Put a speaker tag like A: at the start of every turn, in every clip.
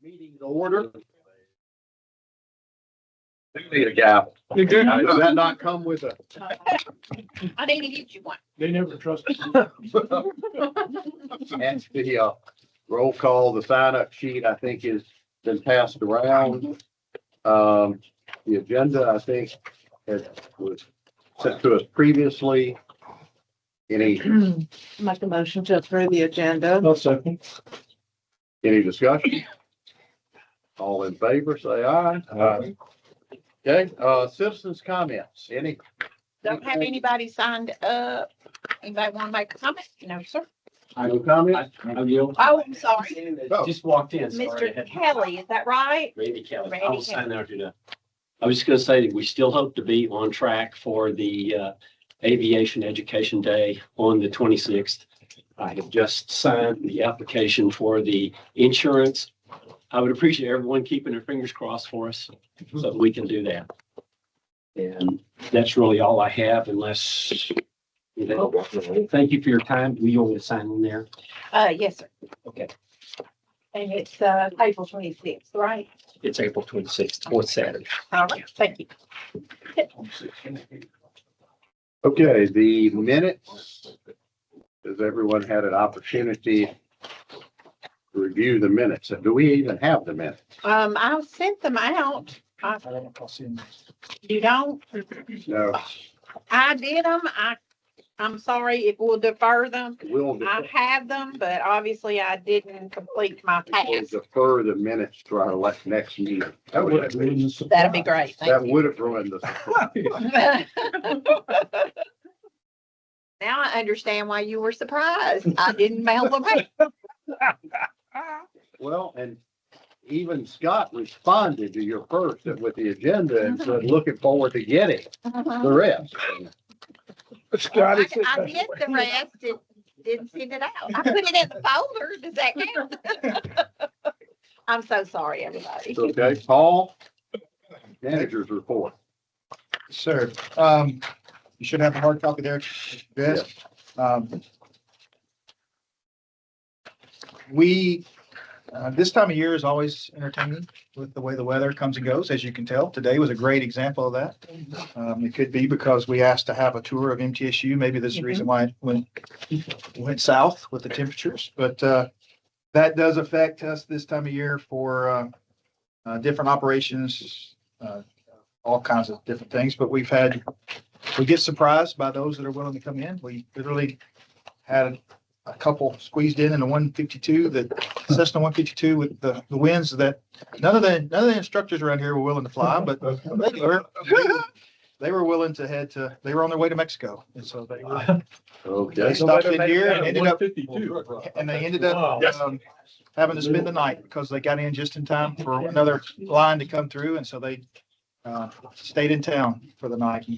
A: Meeting order. Do need a gavel.
B: You do.
A: Does that not come with a?
C: I need to get you one.
B: They never trust us.
A: That's the roll call, the sign up sheet, I think has been passed around. The agenda, I think, was sent to us previously. Any
D: Make a motion to approve the agenda.
B: No second.
A: discussion? All in favor, say aye.
B: Aye.
A: Okay, citizens' comments, any?
C: Don't have anybody signed up. Anybody want to make a comment? No, sir.
A: No comment?
E: I will.
C: Oh, I'm sorry.
E: Just walked in. Sorry.
C: Mr. Kelly, is that right?
E: Randy Kelly.
C: Randy
E: I will sign there today. I was just going to say that we still hope to be on track for the Aviation Education Day on the 26th. I have just signed the application for the insurance. I would appreciate everyone keeping their fingers crossed for us so that we can do that. And that's really all I have unless, you know, thank you for your time. We want to sign in there.
C: Yes, sir.
E: Okay.
C: And it's, April 26th, right?
E: It's April 26th, fourth Saturday.
C: All right, thank you.
A: Okay, the minutes. Has everyone had an opportunity to review the minutes? Do we even have the minutes?
C: I sent them out. You don't?
A: No,
C: I did them. I'm sorry if we'll defer them.
A: we'll
C: I have them, but obviously I didn't complete my
A: we'll
C: task.
A: defer the minutes to our next meeting.
C: That'd be great.
A: That
C: Thank you.
A: would have ruined the.
C: Now I understand why you were surprised. I didn't mail them out.
A: Well, and even Scott responded to your first with the agenda and said, looking forward to getting the rest.
B: Scotty said
C: I
B: that.
C: did the rest. It didn't send it out. I put it in the folder. Does that count? I'm so sorry, everybody.
A: Okay, Paul, manager's report.
F: Sir, you should have a hard copy there. Yes. This time of year is always entertaining with the way the weather comes and goes, as you can tell. Today was a great example of that. It could be because we asked to have a tour of MTSU. Maybe this is the reason why it went south with the temperatures, but that does affect us this time of year for different operations, all kinds of different things, but we get surprised by those that are willing to come in. We literally had a couple squeezed in the 152, the Cessna 152 with the winds that none of the instructors around here were willing to fly, but they were willing to they were on their way to Mexico. And so they
A: Okay,
F: stopped in here and ended up,
B: 152.
F: and they ended up having to spend the night because they got in just in time for another line to come through. And so they stayed in town for the night.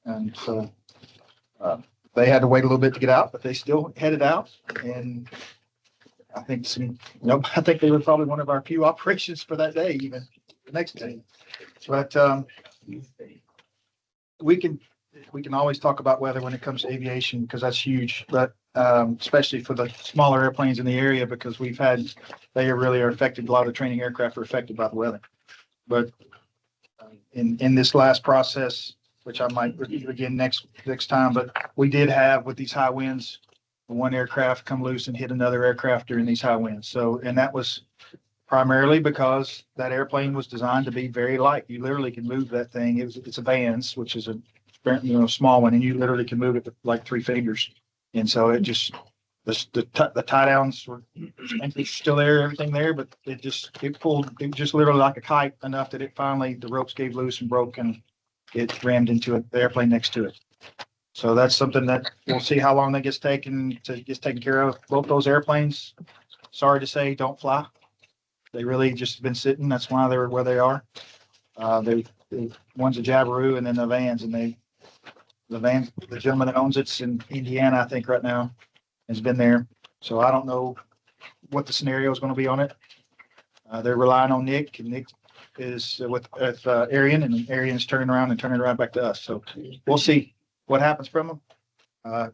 F: And so they had to wait a little bit to get out, but they still headed out. And I think I think they were probably one of our few operations for that day, even the next day. But we can always talk about weather when it comes to aviation because that's huge, but especially for the smaller airplanes in the area because they really are affected. A lot of training aircraft are affected by the weather. But in this last process, which I might review again next time, but we did have with these high winds, one aircraft come loose and hit another aircraft during these high winds. So, and that was primarily because that airplane was designed to be very light. You literally can move that thing. It's a Vans, which is a small one, and you literally can move it with like 3 fingers. And so it just the tie downs were still there, everything there, but it just literally like a kite enough that the ropes gave loose and broke and it rammed into the airplane next to it. So that's something that we'll see how long that gets taken care of. Both those airplanes, sorry to say, don't fly. They really just been sitting. That's why they're where they are. One's a Jabiru and then the Vans, and the gentleman that owns it's in Indiana, I think right now, has been there. So I don't know what the scenario is going to be on it. They're relying on Nick, and Nick is with Arian, and Arian's turning around and turning it right back to us. So we'll see what happens from them.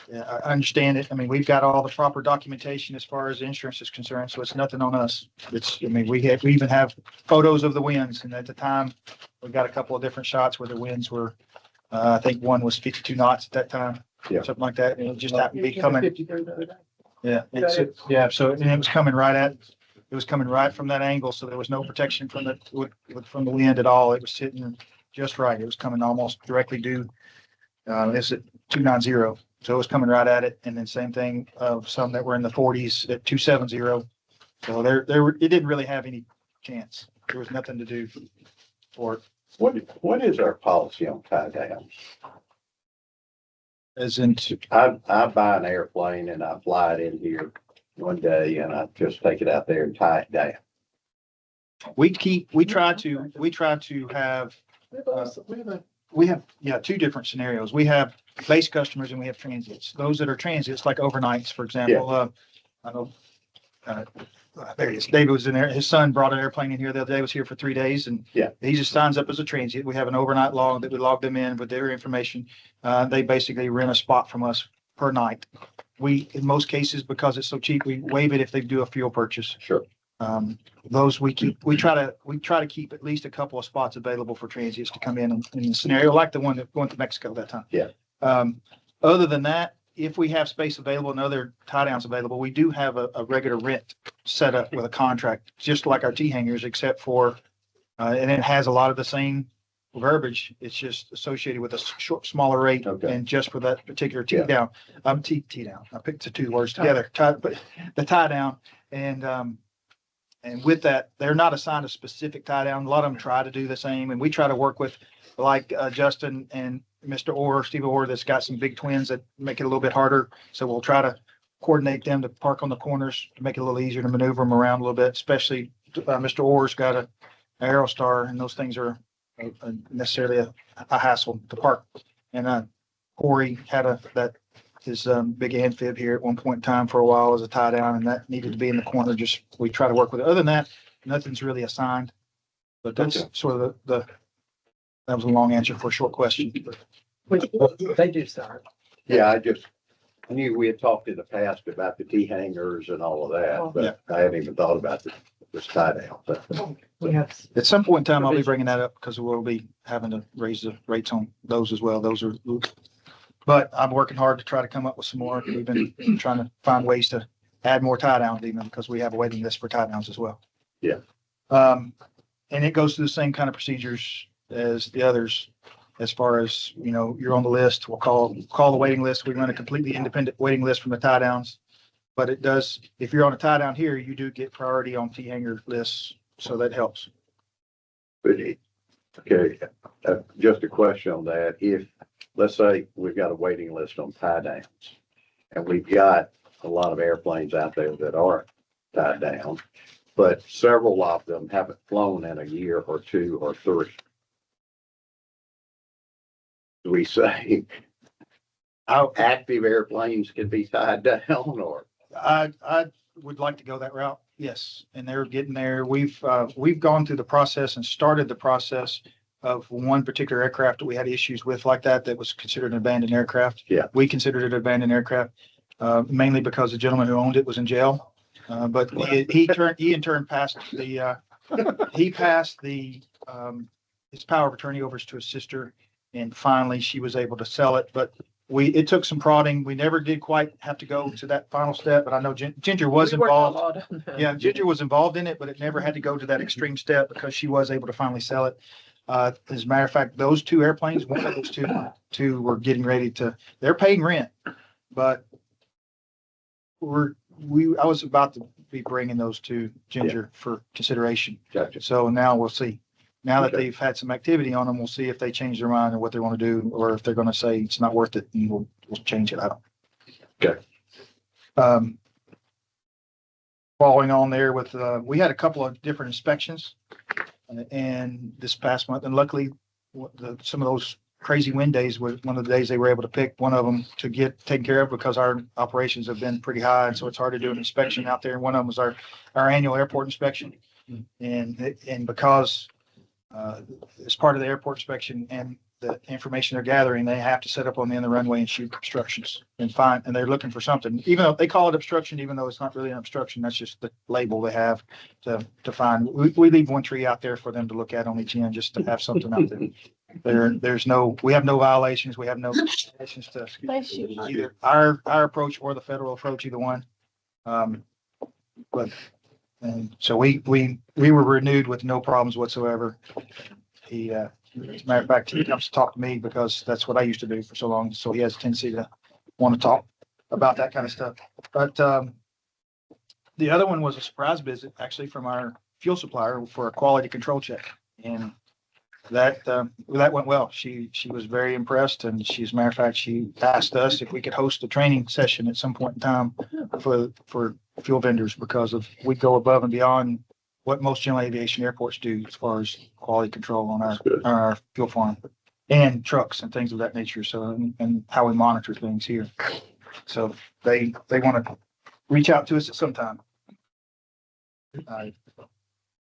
F: Yeah, I understand it. I mean, we've got all the proper documentation as far as insurance is concerned, so it's nothing on us. I mean, we even have photos of the winds, and at the time, we got a couple of different shots where the winds were, I think one was 52 knots at that time.
A: Yeah.
F: Something like that, and it just happened to be coming.
B: 53 the other day.
F: Yeah, yeah, so, and it was coming right from that angle, so there was no protection from from the wind at all. It was hitting just right. It was coming almost directly due. It's at 290, so it was coming right at it. And then same thing of some that were in the 40s at 270. So it didn't really have any chance. There was nothing to do for it.
A: What is our policy on tie downs?
F: As in,
A: I buy an airplane and I fly it in here one day and I just take it out there and tie it down.
F: we try to have, two different scenarios. We have base customers and we have transients. Those that are transients, like overnights, for example, I know, there he is. David was in there. His son brought an airplane in here the other day, was here for 3 days, and
A: Yeah.
F: he just signs up as a transient. We have an overnight log that we log them in with their information. They basically rent a spot from us per night. We, in most cases, because it's so cheap, we waive it if they do a fuel purchase.
A: Sure.
F: Those we try to keep at least a couple of spots available for transients to come in a scenario like the one that went to Mexico that time.
A: Yeah.
F: Other than that, if we have space available and other tie downs available, we do have a regular rent set up with a contract, just like our T hangers, except for, and it has a lot of the same verbiage. It's just associated with a smaller rate.
A: Okay.
F: And just for that particular T
A: Yeah.
F: down, T down. I picked the two words together, but the tie down. And with that, they're not assigned a specific tie down. A lot of them try to do the same, and we try to work with like Justin and Mr. Orr, Steve Orr, that's got some big twins that make it a little bit harder. So we'll try to coordinate them to park on the corners to make it a little easier to maneuver them around a little bit, especially Mr. Orr's got a Aerostar, and those things are necessarily a hassle to park. And Corey had his big amphib here at one point in time for a while as a tie down, and that needed to be in the corner. Just, we try to work with it. Other than that, nothing's really assigned. But that's
A: Okay.
F: sort of that was a long answer for a short question.
B: They do start.
A: Yeah, I knew we had talked in the past about the T hangers and all of that, but I hadn't even thought about this tie down, but
B: We have.
F: At some point in time, I'll be bringing that up because we'll be having to raise the rates on those as well. But I'm working hard to try to come up with some more. We've been trying to find ways to add more tie downs even because we have a waiting list for tie downs as well.
A: Yeah.
F: And it goes through the same kind of procedures as the others. As far as, you're on the list, we'll call the waiting list. We run a completely independent waiting list from the tie downs. But it does, if you're on a tie down here, you do get priority on T hanger lists. So that helps.
A: okay, just a question on that. If, let's say we've got a waiting list on tie downs and we've got a lot of airplanes out there that aren't tied down, but several of them haven't flown in a year or 2 or 3. Do we say how active airplanes can be tied down, or?
F: I would like to go that route. Yes. And they're getting there. We've gone through the process and started the process of one particular aircraft that we had issues with like that was considered an abandoned aircraft.
A: Yeah.
F: We considered it an abandoned aircraft, mainly because the gentleman who owned it was in jail. But he in turn passed his power of attorney over to his sister. And finally she was able to sell it, but it took some prodding. We never did quite have to go to that final step, but I know Ginger was involved. Yeah, Ginger was involved in it, but it never had to go to that extreme step because she was able to finally sell it. As a matter of fact, those 2 airplanes, one of those two were getting ready they're paying rent, but I was about to be bringing those to Ginger for consideration.
A: Gotcha.
F: So now we'll see. Now that
A: Okay.
F: they've had some activity on them, we'll see if they change their mind or what they want to do, or if they're going to say it's not worth it and we'll change it. I don't.
A: Okay.
F: Following on there with, we had a couple of different inspections and this past month, and luckily some of those crazy wind days was one of the days they were able to pick one of them to get taken care of because our operations have been pretty high. And so it's hard to do an inspection out there. And one of them was our annual airport inspection. And because, as part of the airport inspection and the information they're gathering, they have to set up on the end of the runway and shoot obstructions and they're looking for something, even though they call it obstruction, even though it's not really an obstruction, that's just the label they have to find. We leave one tree out there for them to look at on each end, just to have something out there. We have no violations. We have no violations to either our approach or the federal approach, either one. And so we were renewed with no problems whatsoever. He, as a matter of fact, he comes to talk to me because that's what I used to do for so long. So he has a tendency to want to talk about that kind of stuff. But the other one was a surprise visit, actually, from our fuel supplier for a quality control check. And that went well. She was very impressed, and as a matter of fact, she asked us if we could host a training session at some point in time for fuel vendors, because we go above and beyond what most general aviation airports do as far as quality control on our fuel farm and trucks and things of that nature. So, and how we monitor things here. So they want to reach out to us at some time.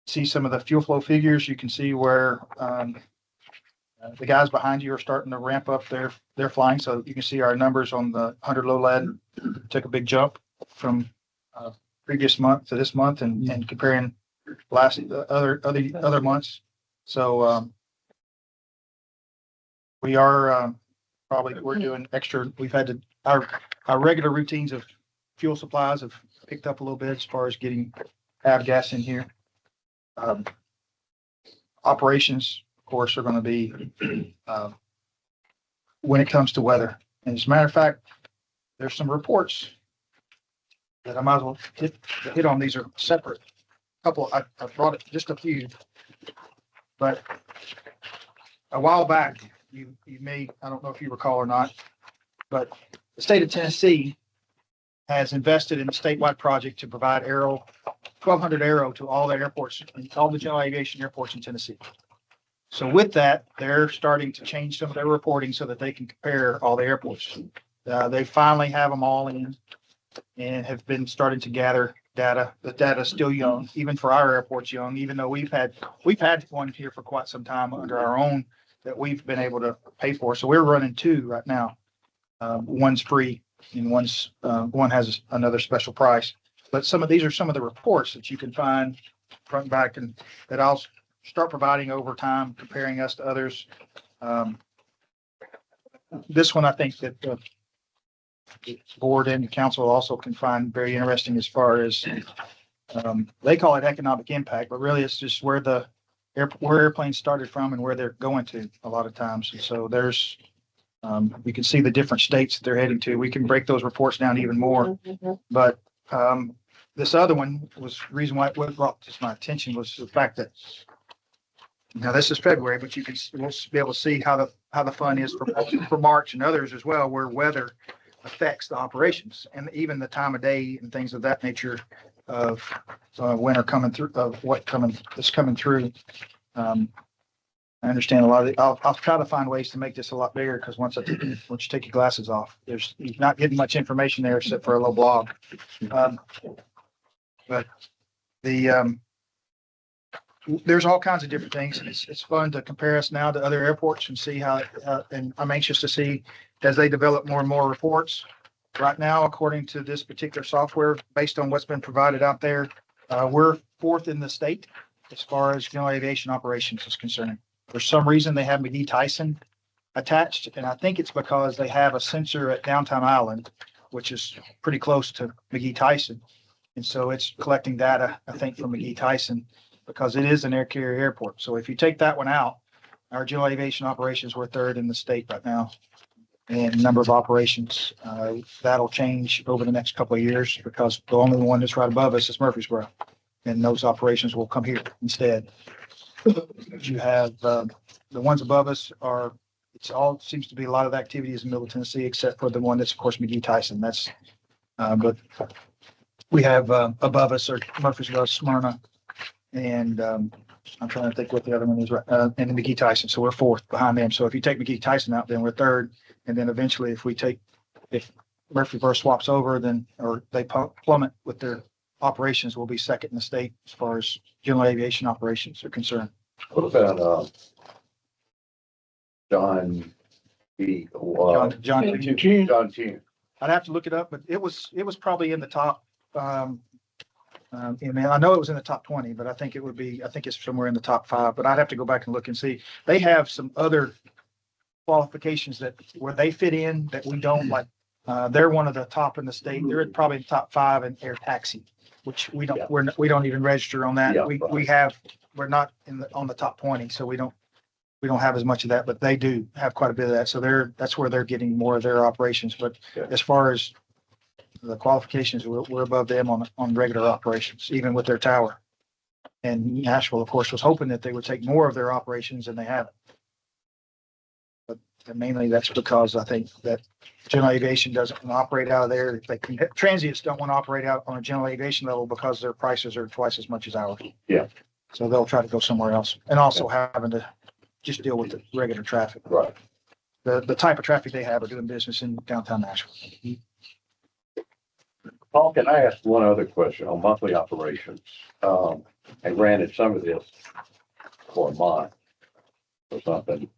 F: See some of the fuel flow figures. You can see where the guys behind you are starting to ramp up their flying. So you can see our numbers on the 100 low lead took a big jump from previous month to this month, and comparing other months. So we are we're doing extra. We've had our regular routines of fuel supplies have picked up a little bit as far as getting avgas in here. Operations, of course, are going to be when it comes to weather. And as a matter of fact, there's some reports that I might as well hit on. These are separate. I brought it just a few, but a while back, you may, I don't know if you recall or not, but the state of Tennessee has invested in a statewide project to provide 1,200 aero to all the airports, all the general aviation airports in Tennessee. So with that, they're starting to change some of their reporting so that they can compare all the airports. They finally have them all in and have been starting to gather data. The data is still young, even for our airports young, even though we've had one here for quite some time under our own that we've been able to pay for. So we're running two right now. One's free and one has another special price. But these are some of the reports that you can find front and back, and that I'll start providing over time, comparing us to others. This one, I think that the board and council also can find very interesting as far as they call it economic impact, but really it's just where airplanes started from and where they're going to a lot of times. And so there's you can see the different states that they're heading to. We can break those reports down even more, but this other one was the reason why it brought to my attention was the fact that now this is February, but we'll be able to see how the fun is for March and others as well, where weather affects the operations and even the time of day and things of that nature of winter coming through, of that's coming through. I understand a lot of it. I'll try to find ways to make this a lot bigger, because once you take your glasses off, you're not getting much information there except for a little blog. But there's all kinds of different things, and it's fun to compare us now to other airports and see how. And I'm anxious to see as they develop more and more reports. Right now, according to this particular software, based on what's been provided out there, we're fourth in the state as far as general aviation operations is concerned. For some reason, they have McGee Tyson attached, and I think it's because they have a sensor at Downtown Island, which is pretty close to McGee Tyson. And so it's collecting data, I think, from McGee Tyson, because it is an air carrier airport. So if you take that one out, our general aviation operations, we're third in the state right now. And number of operations, that'll change over the next couple of years, because the only one that's right above us is Murfreesboro. And those operations will come here instead. You have the ones above us seems to be a lot of activities in Middle Tennessee, except for the one that's, of course, McGee Tyson. But we have above us are Murfreesboro, Smyrna, and I'm trying to think what the other one is, right? And the McGee Tyson. So we're fourth behind them. So if you take McGee Tyson out, then we're third. And then eventually, if Murfreesboro swaps over, or they plummet with their operations, will be second in the state as far as general aviation operations are concerned.
A: What about John B.
F: John,
A: John Tune.
F: I'd have to look it up, but it was probably in the top, I mean, I know it was in the top 20, but I think it's somewhere in the top 5, but I'd have to go back and look and see. They have some other qualifications that where they fit in that we don't like. They're one of the top in the state. They're probably in the top 5 in air taxi, which we don't,
A: Yeah.
F: we don't even register on that.
A: Yeah,
F: We're not on the top 20, so we don't have as much of that, but they do have quite a bit of that. So that's where they're getting more of their operations. But
A: Okay.
F: as far as the qualifications, we're above them on regular operations, even with their tower. And Nashville, of course, was hoping that they would take more of their operations and they haven't. But mainly that's because I think that general aviation doesn't want to operate out of there. Transients don't want to operate out on a general aviation level because their prices are twice as much as ours.
A: Yeah.
F: So they'll try to go somewhere else and also having to just deal with the regular traffic.
A: Right.
F: The type of traffic they have are doing business in downtown Nashville.
A: Paul, can I ask one other question on monthly operations? And granted, some of this for a month or something.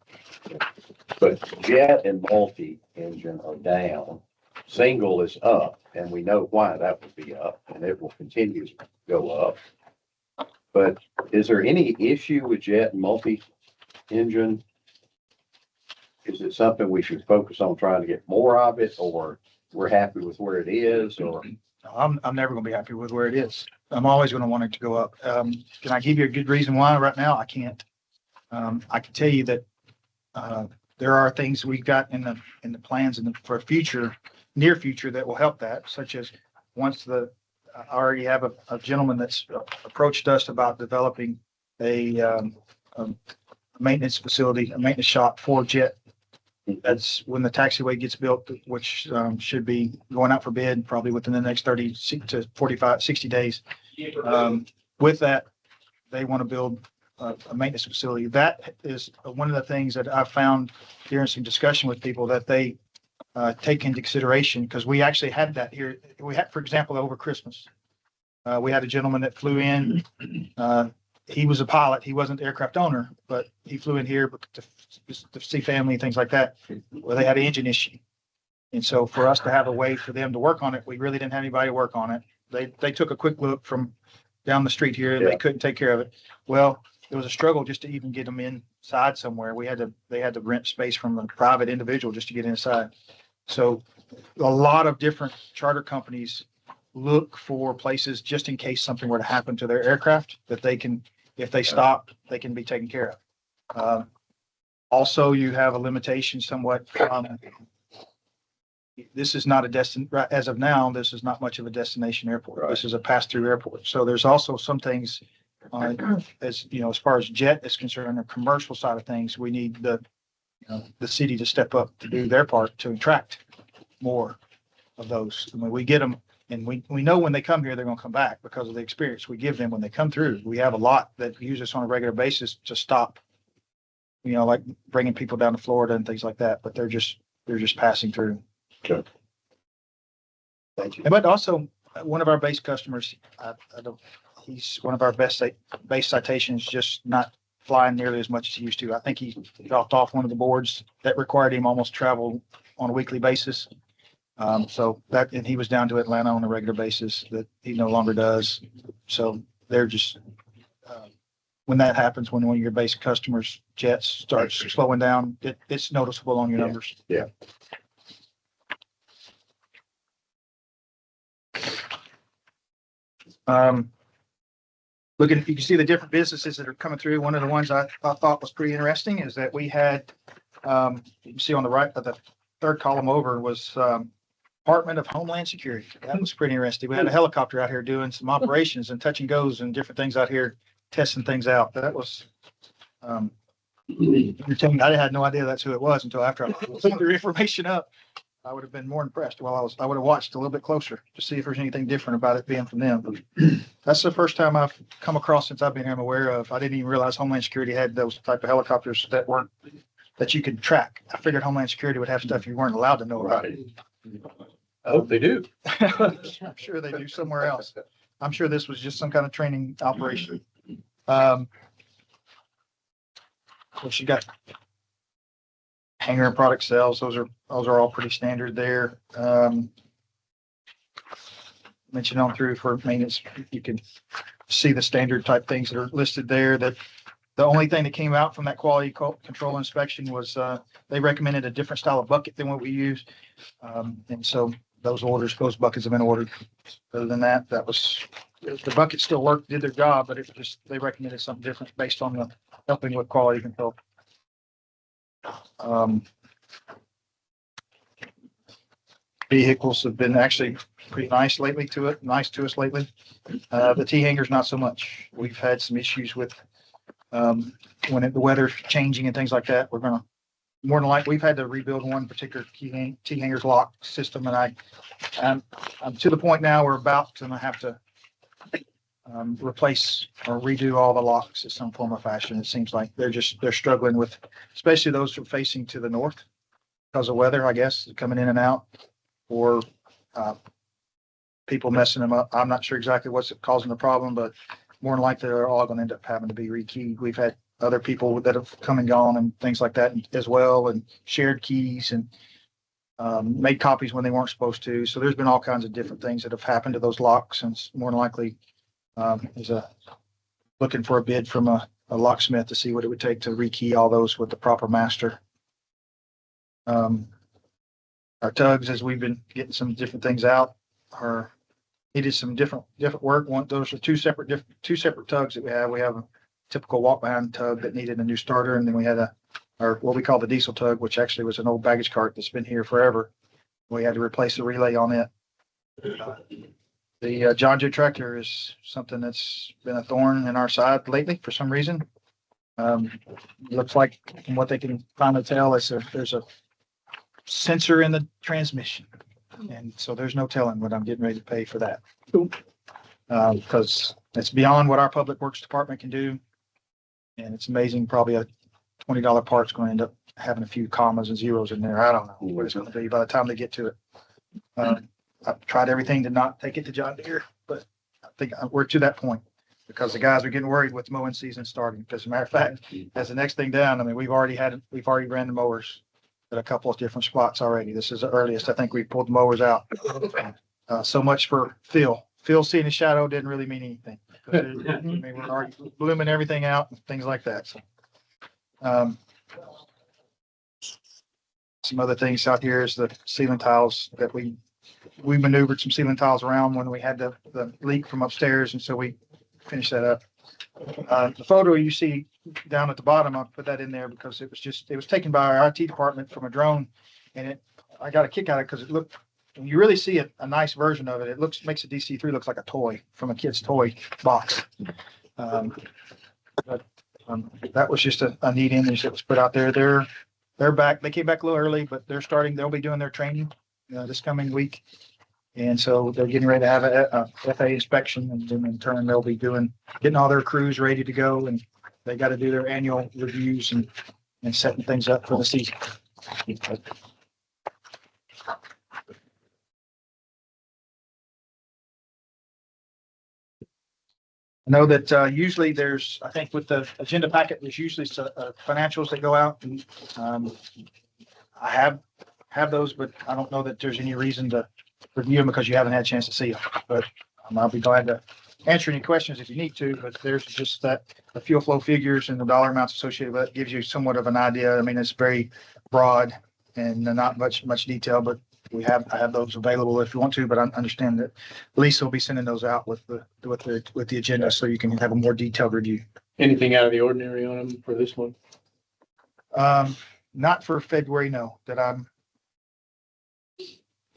A: But jet and multi-engine are down. Single is up, and we know why that would be up, and it will continue to go up. But is there any issue with jet and multi-engine? Is it something we should focus on trying to get more of it, or we're happy with where it is, or?
F: I'm never gonna be happy with where it is. I'm always gonna want it to go up. Can I give you a good reason why right now? I can't. I can tell you that, there are things we've got in the plans for near future that will help that, such as I already have a gentleman that's approached us about developing a maintenance facility, a maintenance shop for jet. That's when the taxiway gets built, which should be going out for bid probably within the next 30 to 45, 60 days. With that, they want to build a maintenance facility. That is one of the things that I found during some discussion with people that they take into consideration, because we actually had that here. We had, for example, over Christmas, we had a gentleman that flew in. He was a pilot. He wasn't the aircraft owner, but he flew in here to see family and things like that. Well, they had an engine issue. And so for us to have a way for them to work on it, we really didn't have anybody to work on it. They took a quick look from down the street here and they couldn't take care of it. Well, it was a struggle just to even get them inside somewhere. They had to rent space from a private individual just to get inside. So a lot of different charter companies look for places just in case something were to happen to their aircraft that they can, if they stop, they can be taken care of. Also, you have a limitation somewhat. This is not as of now, this is not much of a destination airport.
A: Right.
F: This is a pass-through airport. So there's also some things, as you know, as far as jet is concerned, the commercial side of things, we need the city to step up to do their part to attract more of those. I mean, we get them, and we know when they come here, they're going to come back because of the experience we give them when they come through. We have a lot that use us on a regular basis to stop, like bringing people down to Florida and things like that, but they're just passing through.
A: Okay. Thank you.
F: But also one of our base customers, he's one of our best base citations, just not flying nearly as much as he used to. I think he dropped off one of the boards that required him almost travel on a weekly basis. And he was down to Atlanta on a regular basis that he no longer does. So they're just, when that happens, when one of your base customers jets starts slowing down, it's noticeable on your numbers.
A: Yeah.
F: You can see the different businesses that are coming through. One of the ones I thought was pretty interesting is that we had, you can see on the right of the third column over was, Department of Homeland Security. That was pretty interesting. We had a helicopter out here doing some operations and touch and goes and different things out here, testing things out. That was, entertaining. I had no idea that's who it was until after I looked their information up. I would have been more impressed I would have watched a little bit closer to see if there's anything different about it being from them. But that's the first time I've come across since I've been here, I'm aware of. I didn't even realize Homeland Security had those type of helicopters that you could track. I figured Homeland Security would have stuff you weren't allowed to know about.
A: Right. I hope they do.
F: I'm sure they do somewhere else. I'm sure this was just some kind of training operation. So she got Hanger and product sales, those are all pretty standard there. Mentioned on through for maintenance, you can see the standard type things that are listed there. That the only thing that came out from that quality control inspection was, they recommended a different style of bucket than what we use. And so those buckets have been ordered. Other than that, the bucket still worked, did their job, but they recommended something different based on the helping with quality control. Vehicles have been actually pretty nice to us lately. The T hangers, not so much. We've had some issues with, when the weather's changing and things like that. We're gonna, more than likely, we've had to rebuild one particular T hangers lock system, and I'm to the point now we're about to have to replace or redo all the locks in some form or fashion. It seems like they're struggling with, especially those who are facing to the north because of weather, I guess, coming in and out, or people messing them up. I'm not sure exactly what's causing the problem, but more than likely they're all going to end up having to be rekeyed. We've had other people that have come and gone and things like that as well, and shared keys and made copies when they weren't supposed to. So there's been all kinds of different things that have happened to those locks, and more than likely is looking for a bid from a locksmith to see what it would take to rekey all those with the proper master. Our tugs, as we've been getting some different things out, are needed some different work. Those are two separate tugs that we have. We have a typical walk behind tug that needed a new starter, and then we had what we call the diesel tug, which actually was an old baggage cart that's been here forever. We had to replace the relay on it. The John Deere tractor is something that's been a thorn in our side lately for some reason. Looks like, from what they can finally tell, there's a sensor in the transmission. And so there's no telling what I'm getting ready to pay for that. Because it's beyond what our public works department can do. And it's amazing, probably a $20 part's going to end up having a few commas and zeros in there. I don't know what it's going to be by the time they get to it. I've tried everything to not take it to John Deere, but I think we're to that point because the guys are getting worried with mowing season starting. Because as a matter of fact, as the next thing down, I mean, we've already ran the mowers at a couple of different spots already. This is the earliest I think we pulled the mowers out. So much for Phil. Phil seeing a shadow didn't really mean anything. I mean, we're already blooming everything out and things like that. So, some other things out here is the ceiling tiles that we maneuvered some ceiling tiles around when we had the leak from upstairs, and so we finished that up. The photo you see down at the bottom, I put that in there because it was taken by our IT department from a drone, and I got a kick out of it because it looked, when you really see a nice version of it, makes a DC3 looks like a toy from a kid's toy box. But that was just a neat image that was put out there. They're back. They came back a little early, but they'll be doing their training this coming week. And so they're getting ready to have a FA inspection, and then in turn they'll be getting all their crews ready to go, and they got to do their annual reviews and setting things up for the season. I know that usually I think with the agenda packet, there's usually financials that go out, and I have those, but I don't know that there's any reason to review them because you haven't had a chance to see them. But I'll be glad to answer any questions if you need to. But there's just the fuel flow figures and the dollar amounts associated with it gives you somewhat of an idea. I mean, it's very broad and not much detail, but I have those available if you want to. But I understand that Lisa will be sending those out with the agenda, so you can have a more detailed review.
G: Anything out of the ordinary on them for this one?
F: Not for February, no.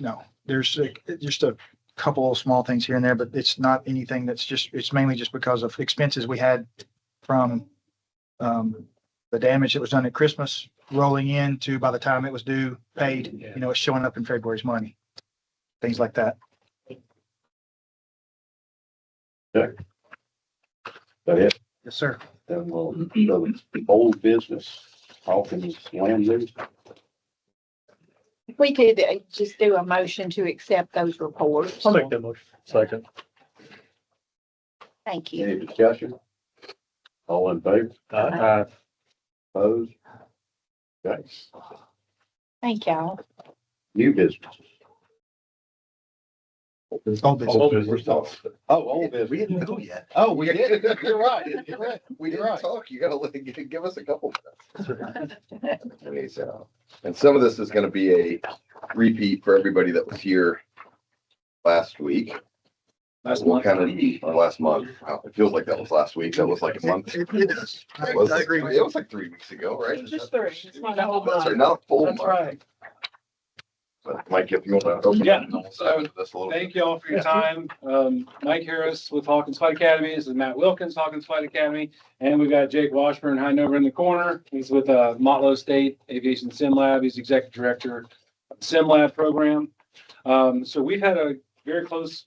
F: No. There's just a couple of small things here and there, but it's not anything it's mainly just because of expenses we had from the damage that was done at Christmas rolling into by the time it was due, paid, it's showing up in February's money. Things like that.
A: Okay. That it?
F: Yes, sir.
A: Then we'll go old business, Hawkins land use.
C: We could just do a motion to accept those reports.
G: I'll make that motion. Second.
C: Thank you.
A: Any discussion? All in favor? Opposed? Okay.
C: Thank y'all.
A: New business.
F: Old business.
A: Oh, old business.
H: We didn't go yet.
A: Oh, we did. You're right. You're right.
H: We
A: You're
H: didn't
A: right.
H: talk. You gotta give us a couple minutes. Okay, so, and some of this is gonna be a repeat for everybody that was here last week.
E: Last
H: What
E: month.
H: kind of, or last month. Wow, it feels like that was last week. That was like a month.
F: It is.
H: It was
F: I
H: like
F: agree.
H: 3 weeks ago, right?
D: Just three. It's not a whole
H: That's right,
D: month.
H: not a full
D: That's
H: month.
D: right.
H: But Mike, if you want to open
I: Yeah,
H: up this a little bit.
I: Thank you all for your time. Mike Harris with Hawkins Flight Academy. This is Matt Wilkins, Hawkins Flight Academy. And we've got Jake Washburn hiding over in the corner. He's with Motlow State Aviation Sim Lab. He's executive director of the Sim Lab program. So we've had a very close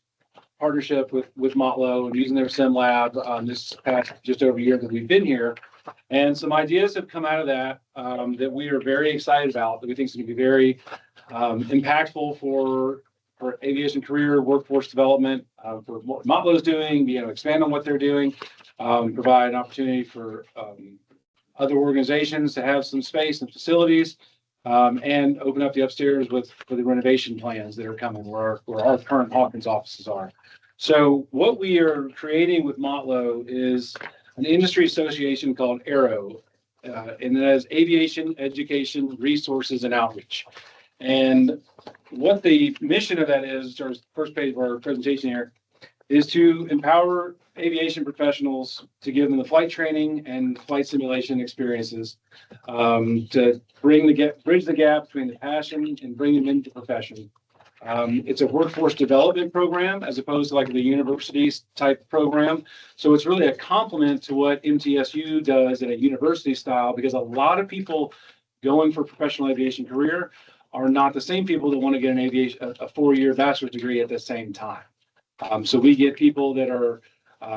I: partnership with Motlow and using their Sim Lab this past just over a year that we've been here. And some ideas have come out of that that we are very excited about, that we think is going to be very impactful for aviation career, workforce development, for what Motlow is doing, expand on what they're doing, provide an opportunity for other organizations to have some space and facilities, and open up the upstairs for the renovation plans that are coming where our current Hawkins offices are. So what we are creating with Motlow is an industry association called AERO, and that is Aviation Education Resources and Outreach. And what the mission of that is, our first page of our presentation here, is to empower aviation professionals to give them the flight training and flight simulation experiences, to bridge the gap between the passion and bring them into the profession. It's a workforce development program as opposed to like the universities type program. So it's really a complement to what MTSU does in a university style, because a lot of people going for professional aviation career are not the same people that want to get a 4-year bachelor's degree at the same time. So we get people that are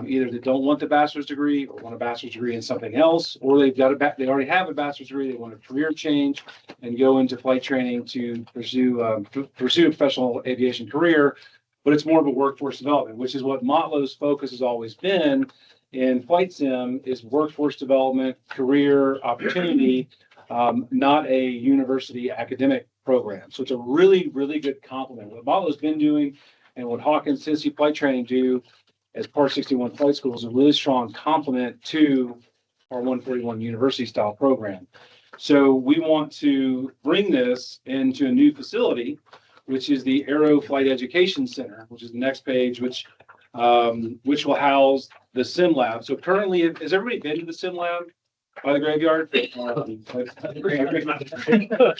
I: either that don't want the bachelor's degree or want a bachelor's degree in something else, or they already have a bachelor's degree, they want a career change and go into flight training to pursue a professional aviation career, but it's more of a workforce development, which is what Motlow's focus has always been in flight sim, is workforce development, career opportunity, not a university academic program. So it's a really, really good complement. What Motlow's been doing and what Hawkins Tennessee Flight Training do as Part 61 flight school is a really strong complement to our 141 university style program. So we want to bring this into a new facility, which is the Aero Flight Education Center, which is the next page, which will house the Sim Lab. So currently, has everybody been to the Sim Lab by the graveyard?
F: Wait a second. I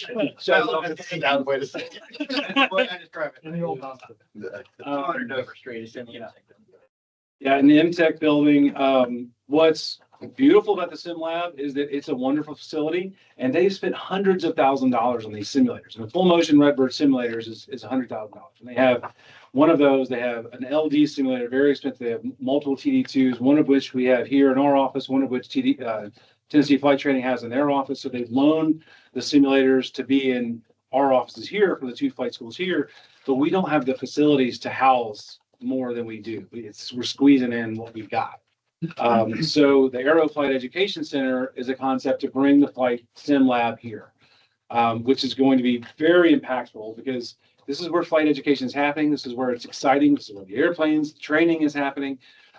F: just drive it.
B: In the old hospital.
I: Yeah, in the MTech building, what's beautiful about the Sim Lab is that it's a wonderful facility, and they've spent hundreds of thousands of dollars on these simulators. And the full motion Redbird simulators is $100,000. And they have one of those, they have an LD simulator, very expensive. They have multiple TD2s, one of which we have here in our office, one of which Tennessee Flight Training has in their office. So they've loaned the simulators to be in our offices here for the 2 flight schools here, but we don't have the facilities to house more than we do. We're squeezing in what we've got. So the Aero Flight Education Center is a concept to bring the flight sim lab here, which is going to be very impactful, because this is where flight education is happening. This is where it's exciting. This is where the airplanes, the training is happening.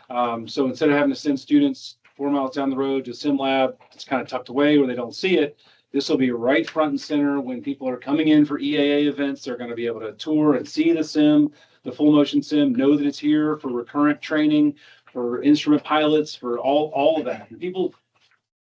I: So instead of having to send students 4 miles down the road to sim lab, it's kind of tucked away where they don't see it. This will be right front and center when people are coming in for EAA events. They're going to be able to tour and see the sim, the full motion sim, know that it's here for recurrent training, for instrument pilots, for all of that. And people,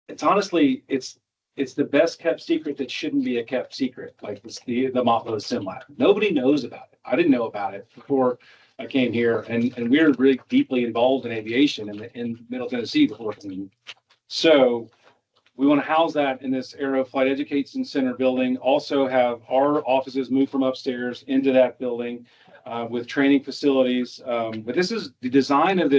I: it's honestly, it's the best kept secret that shouldn't be a kept secret, like the Motlow Sim Lab. Nobody knows about it. I didn't know about it before I came here, and we're really deeply involved in aviation in Middle Tennessee before coming. So we want to house that in this Aero Flight Education Center building, also have our offices move from upstairs into that building with training facilities. But this is the design of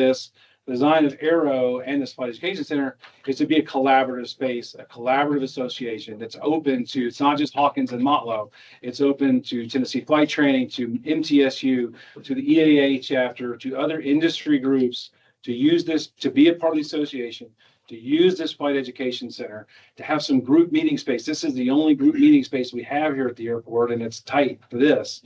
I: Aero and this Flight Education Center is to be a collaborative space, a collaborative association that's open to, it's not just Hawkins and Motlow, it's open to Tennessee Flight Training, to MTSU, to the EAA chapter, to other industry groups, to use this, to be a part of the association, to use this flight education center, to have some group meeting space. This is the only group meeting space we have here at the airport, and it's tight for this.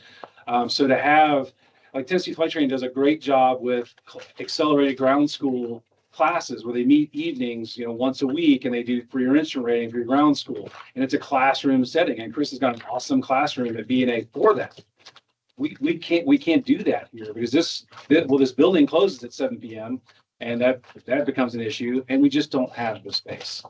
I: So to have, like Tennessee Flight Training does a great job with accelerated ground school classes where they meet evenings, once a week, and they do for your instrument rating for your ground school. And it's a classroom setting, and Chris has got an awesome classroom at B&A for that. We can't do that here because this building closes at 7 p.m. and that becomes an issue, and we just don't have the space.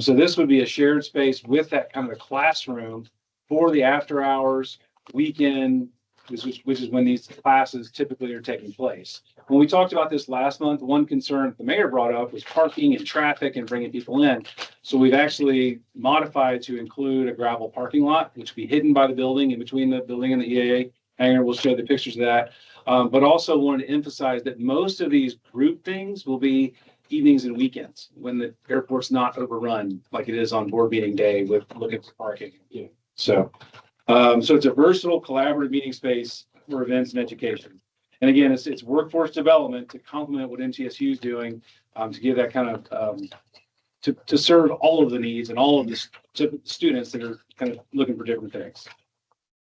I: So this would be a shared space with that kind of a classroom for the after hours, weekend, which is when these classes typically are taking place. When we talked about this last month, one concern the mayor brought up was parking and traffic and bringing people in. So we've actually modified to include a gravel parking lot, which will be hidden by the building, in between the building and the EAA hangar. We'll show the pictures of that. But also wanted to emphasize that most of these group things will be evenings and weekends when the airport's not overrun like it is on board meeting day with looking for parking. So it's a versatile collaborative meeting space for events and education. And again, it's workforce development to complement what MTSU is doing, to give that kind of, to serve all of the needs and all of the students that are kind of looking for different things.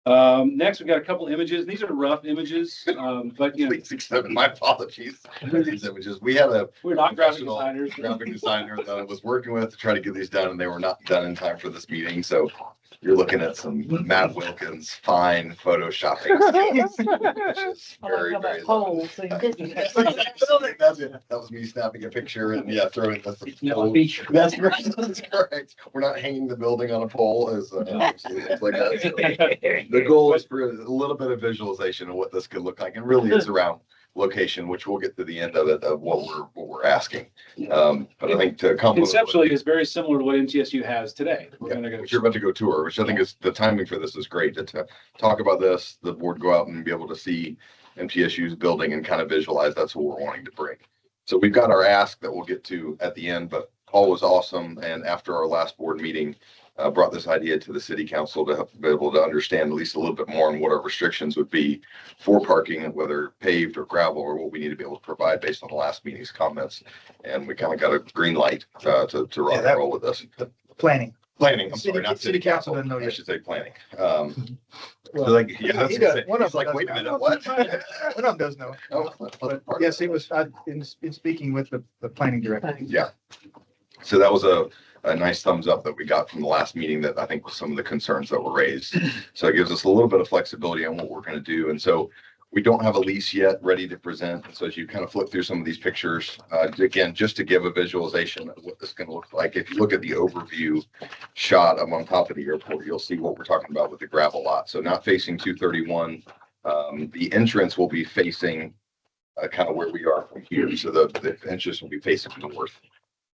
I: Next, we've got a couple images. These are rough images, but
H: Please accept my apologies. These images. We had a
I: we're not graphic
H: professional
I: designers.
H: graphic designer that I was working with to try to get these done, and they were not done in time for this meeting. So you're looking at some Matt Wilkins fine photoshopping skills, which is very, very low. That's it. That was me snapping a picture and throwing the That's right. That's correct. We're not hanging the building on a pole as things like that. So the goal is for a little bit of visualization of what this could look like, and really it's around location, which we'll get to the end of it of what we're asking. But I think to complement
I: Conceptually, it's very similar to what MTSU has today. We're going to go.
H: which you're about to go tour, which I think is the timing for this is great to talk about this, the board go out and be able to see MTSU's building and kind of visualize that's what we're wanting to bring. So we've got our ask that we'll get to at the end, but Paul was awesome. And after our last board meeting, brought this idea to the city council to be able to understand at least a little bit more on what our restrictions would be for parking, whether paved or gravel, or what we need to be able to provide based on the last meeting's comments. And we kind of got a green light to rock and roll with this.
F: Planning.
H: Planning, I'm sorry, not
F: City council doesn't know
H: I
F: yet.
H: should say planning.
F: Well,
H: Like, yeah, that's
F: he does. One of
H: it's like,
F: them
H: wait a
F: does
H: minute,
F: know.
H: what?
F: One of them does know.
H: Oh,
F: But yes, he was, in speaking with the planning director.
H: Yeah. So that was a nice thumbs up that we got from the last meeting that I think was some of the concerns that were raised. So it gives us a little bit of flexibility on what we're going to do. And so we don't have a lease yet ready to present. And so as you kind of flip through some of these pictures, again, just to give a visualization of what this is going to look like. If you look at the overview shot up on top of the airport, you'll see what we're talking about with the gravel lot. So not facing 231. The entrance will be facing kind of where we are from here. So the entrance will be facing north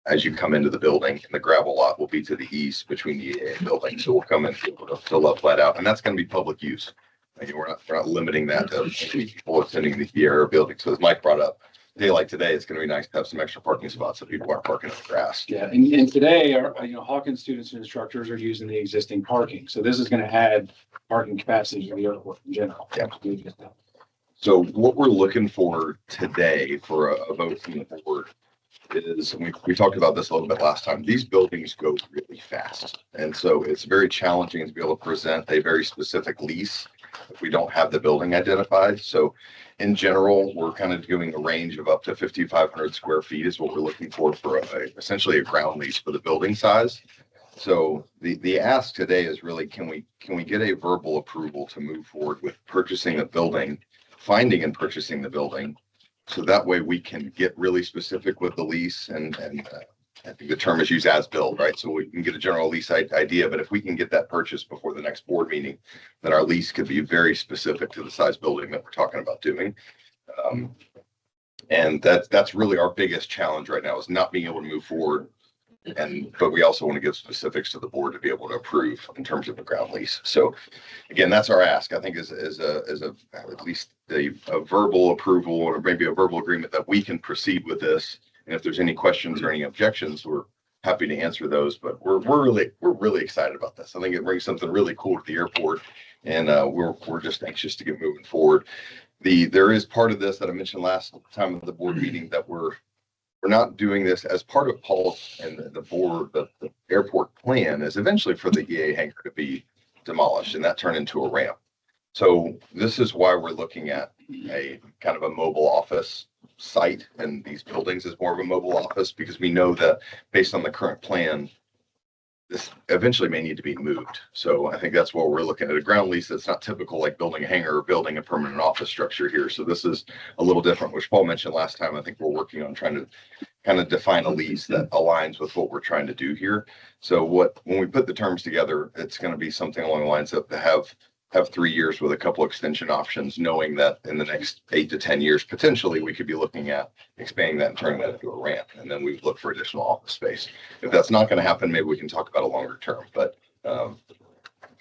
H: as you come into the building, and the gravel lot will be to the east between the EAA building. So we'll come in to fill up flat out, and that's going to be public use. Again, we're not limiting that to people attending the area building. So as Mike brought up, a day like today, it's going to be nice to have some extra parking spots so people aren't parking on the grass.
I: Yeah, and today, our Hawkins students and instructors are using the existing parking. So this is going to add parking capacity to the airport in general.
H: Yeah. So what we're looking for today for a vote from the board is, and we talked about this a little bit last time, these buildings go really fast. And so it's very challenging to be able to present a very specific lease if we don't have the building identified. So in general, we're kind of doing a range of up to 5,500 square feet is what we're looking for essentially a ground lease for the building size. So the ask today is really, can we get a verbal approval to move forward with purchasing a building, finding and purchasing the building? So that way we can get really specific with the lease and I think the term is used as built, right? So we can get a general lease idea, but if we can get that purchase before the next board meeting, then our lease could be very specific to the size building that we're talking about doing. And that's really our biggest challenge right now is not being able to move forward. But we also want to give specifics to the board to be able to approve in terms of a ground lease. So again, that's our ask, I think is at least a verbal approval or maybe a verbal agreement that we can proceed with this. And if there's any questions or any objections, we're happy to answer those. But we're really excited about this. I think it brings something really cool to the airport, and we're just anxious to get moving forward. There is part of this that I mentioned last time of the board meeting that we're we're not doing this as part of Paul's and the board, the airport plan is eventually for the EA hangar to be demolished and that turn into a ramp. So this is why we're looking at a kind of a mobile office site, and these buildings is more of a mobile office because we know that based on the current plan, this eventually may need to be moved. So I think that's what we're looking at, a ground lease that's not typical like building a hangar or building a permanent office structure here. So this is a little different, which Paul mentioned last time. I think we're working on trying to kind of define a lease that aligns with what we're trying to do here. So when we put the terms together, it's going to be something along the lines of to have 3 years with a couple extension options, knowing that in the next 8 to 10 years, potentially we could be looking at expanding that and turning that into a ramp. And then we would look for additional office space. If that's not going to happen, maybe we can talk about a longer term, but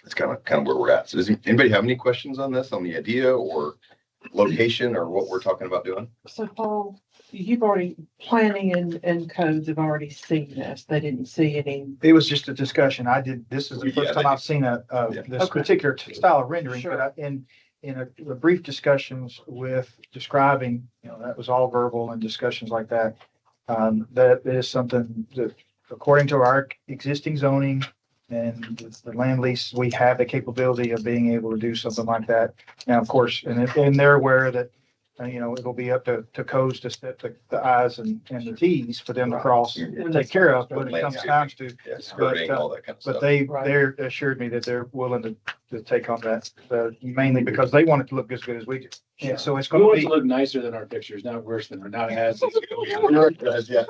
H: it's kind of where we're at. So does anybody have any questions on this, on the idea or location or what we're talking about doing?
D: So Paul, you've already, planning and codes have already seen this. They didn't see any.
F: It was just a discussion. This is the
H: Yeah,
F: first time I've seen this
D: Okay.
F: particular style of rendering,
D: Sure.
F: but in a brief discussions with describing, that was all verbal and discussions like that. That is something that according to our existing zoning and the land lease, we have the capability of being able to do something like that. Now, of course, and they're aware that it'll be up to codes to set the I's and the T's for them to cross and take care of, but it comes time to,
H: Yeah, skirting, all that kind of
F: but
H: stuff.
F: they're assured me that they're willing to take on that, mainly because they want it to look as good as we do. And so it's
I: We
F: going
I: want
F: to
I: it
F: be,
I: to look nicer than our pictures, not worse than we're not as.
H: Yeah,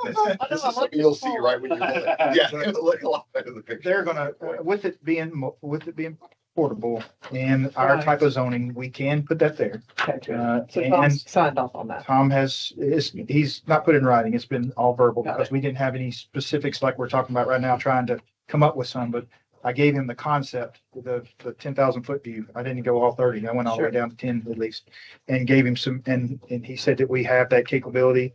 H: this is something you'll see right when you roll it. Yeah, it'll look a lot better than the picture.
F: they're gonna, with it being portable in our
D: Right.
F: type of zoning, we can put that there.
D: So
F: And
D: Tom signed off on that.
F: Tom he's not put in writing. It's been all verbal
D: Got
F: because we didn't have any specifics like we're talking about right now, trying to come up with some, but I gave him the concept, the 10,000 foot view. I didn't go all 30. I went all the way
D: Sure.
F: down to 10 at least, and gave him some, and he said that we have that capability.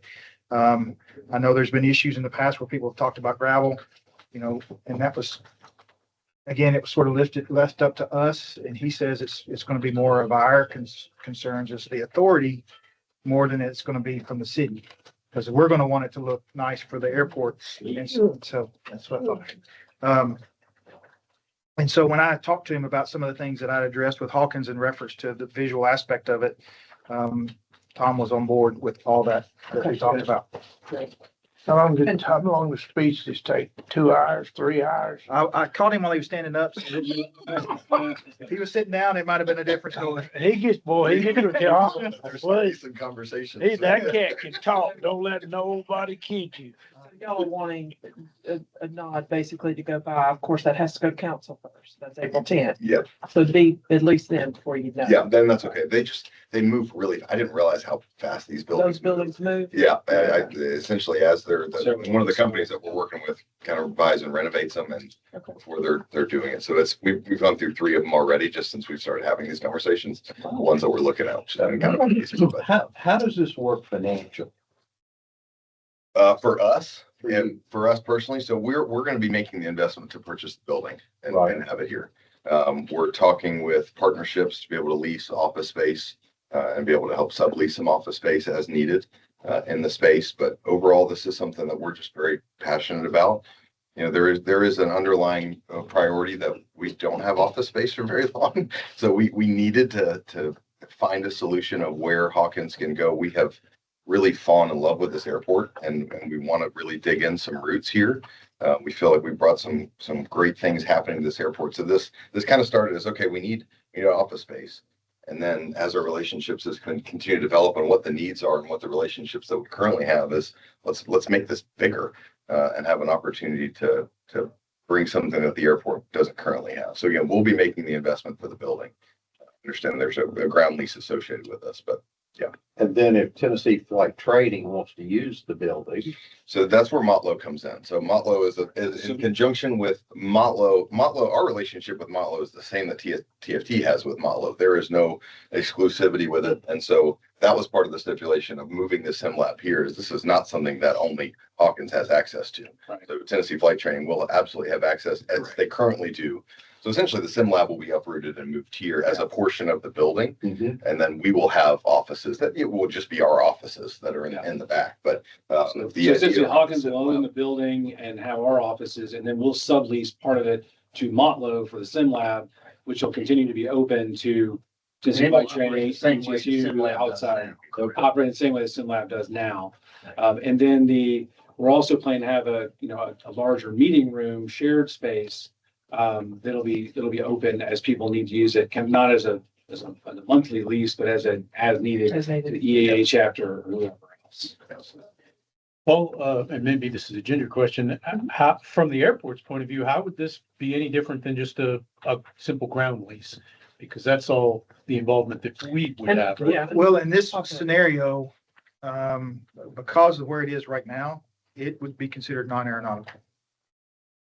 F: I know there's been issues in the past where people have talked about gravel, and that was, again, it was sort of left up to us, and he says it's going to be more of our concerns as the authority more than it's going to be from the city, because we're going to want it to look nice for the airport. And so that's what I thought. And so when I talked to him about some of the things that I'd addressed with Hawkins in reference to the visual aspect of it, Tom was on board with all that we talked about.
J: How long does speeches take? 2 hours, 3 hours?
F: I caught him while he was standing up. So if he was sitting down, it might have been a different story.
J: He gets to talk. Well,
H: Some conversations.
J: that cat can talk. Don't let nobody kid you.
D: Y'all are wanting a nod basically to go by. Of course, that has to go to council first. That's April 10th.
H: Yep.
D: So it'd be at least then before you know.
H: Yeah, then that's okay. They move really, I didn't realize how fast these buildings.
D: Those buildings move.
H: Yeah, I essentially as one of the companies that we're working with kind of buys and renovates them and
D: Okay.
H: before they're doing it. So we've gone through 3 of them already just since we've started having these conversations. The ones that we're looking at, which has been kind of amazing, but,
A: How does this work financially?
H: for us and for us personally, so we're going to be making the investment to purchase the building and have it here. We're talking with partnerships to be able to lease office space and be able to help sublease some office space as needed in the space. But overall, this is something that we're just very passionate about. There is an underlying priority that we don't have office space for very long. So we needed to find a solution of where Hawkins can go. We have really fallen in love with this airport and we want to really dig in some roots here. We feel like we brought some great things happening to this airport. So this kind of started as, okay, we need office space. And then as our relationships has continue to develop on what the needs are and what the relationships that we currently have is, let's make this bigger and have an opportunity to bring something that the airport doesn't currently have. So again, we'll be making the investment for the building. Understand there's a ground lease associated with us, but yeah.
A: And then if Tennessee Flight Trading wants to use the building,
H: So that's where Motlow comes in. So Motlow is in conjunction with Motlow. Our relationship with Motlow is the same that TFT has with Motlow. There is no exclusivity with it. And so that was part of the stipulation of moving the sim lab here is this is not something that only Hawkins has access to.
I: Right.
H: So Tennessee Flight Training will absolutely have access as they currently do. So essentially the sim lab will be uprooted and moved here as a portion of the building.
A: Mhm.
H: And then we will have offices that it will just be our offices that are
I: Yeah.
H: in the back, but
I: So
H: the idea
I: essentially
H: of
I: Hawkins
H: the sim
I: will own
H: lab-
I: the building and have our offices, and then we'll sublease part of it to Motlow for the sim lab, which will continue to be open to Tennessee Flight Training, TCU outside, operate the same way the sim lab does now. And then we're also planning to have a larger meeting room, shared space, that'll be open as people need to use it, not as a monthly lease, but as needed,
D: As
I: to
D: needed.
I: the EAA chapter or whoever else.
G: Well, and maybe this is a Ginger question. How, from the airport's point of view, how would this be any different than just a simple ground lease? Because that's all the involvement that we would
D: And-
G: have. right?
D: yeah.
F: Well, in this
D: Okay.
F: scenario, because of where it is right now, it would be considered non-aeronautical.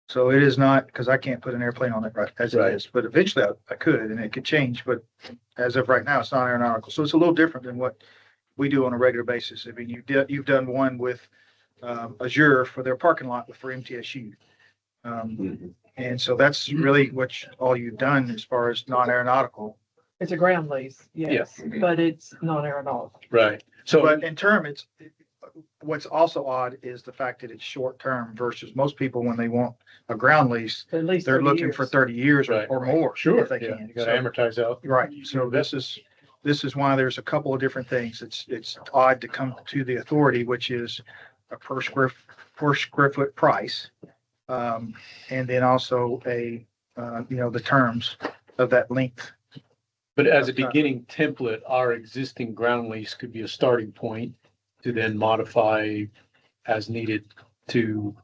F: So it is not, because I can't put an airplane on it right as it
G: Right.
F: is, but eventually I could, and it could change, but as of right now, it's not aeronautical. So it's a little different than what we do on a regular basis. I mean, you've done one with Azure for their parking lot for MTSU.
A: Mhm.
F: And so that's really all you've done as far as non-aeronautical.
D: It's a ground lease, yes,
H: Yeah.
D: but it's non-aeronautical.
G: Right. So,
F: But in term, what's also odd is the fact that it's short term versus most people, when they want a ground lease,
D: At least
F: they're
D: 30
F: looking
D: years.
F: for 30 years
G: Right.
F: or more.
G: sure,
F: If they
G: yeah,
F: can.
G: you gotta amortize out.
F: Right. So this is why there's a couple of different things. It's odd to come to the authority, which is a per square foot price. And then also the terms of that length.
G: But as a beginning template, our existing ground lease could be a starting point to then modify as needed to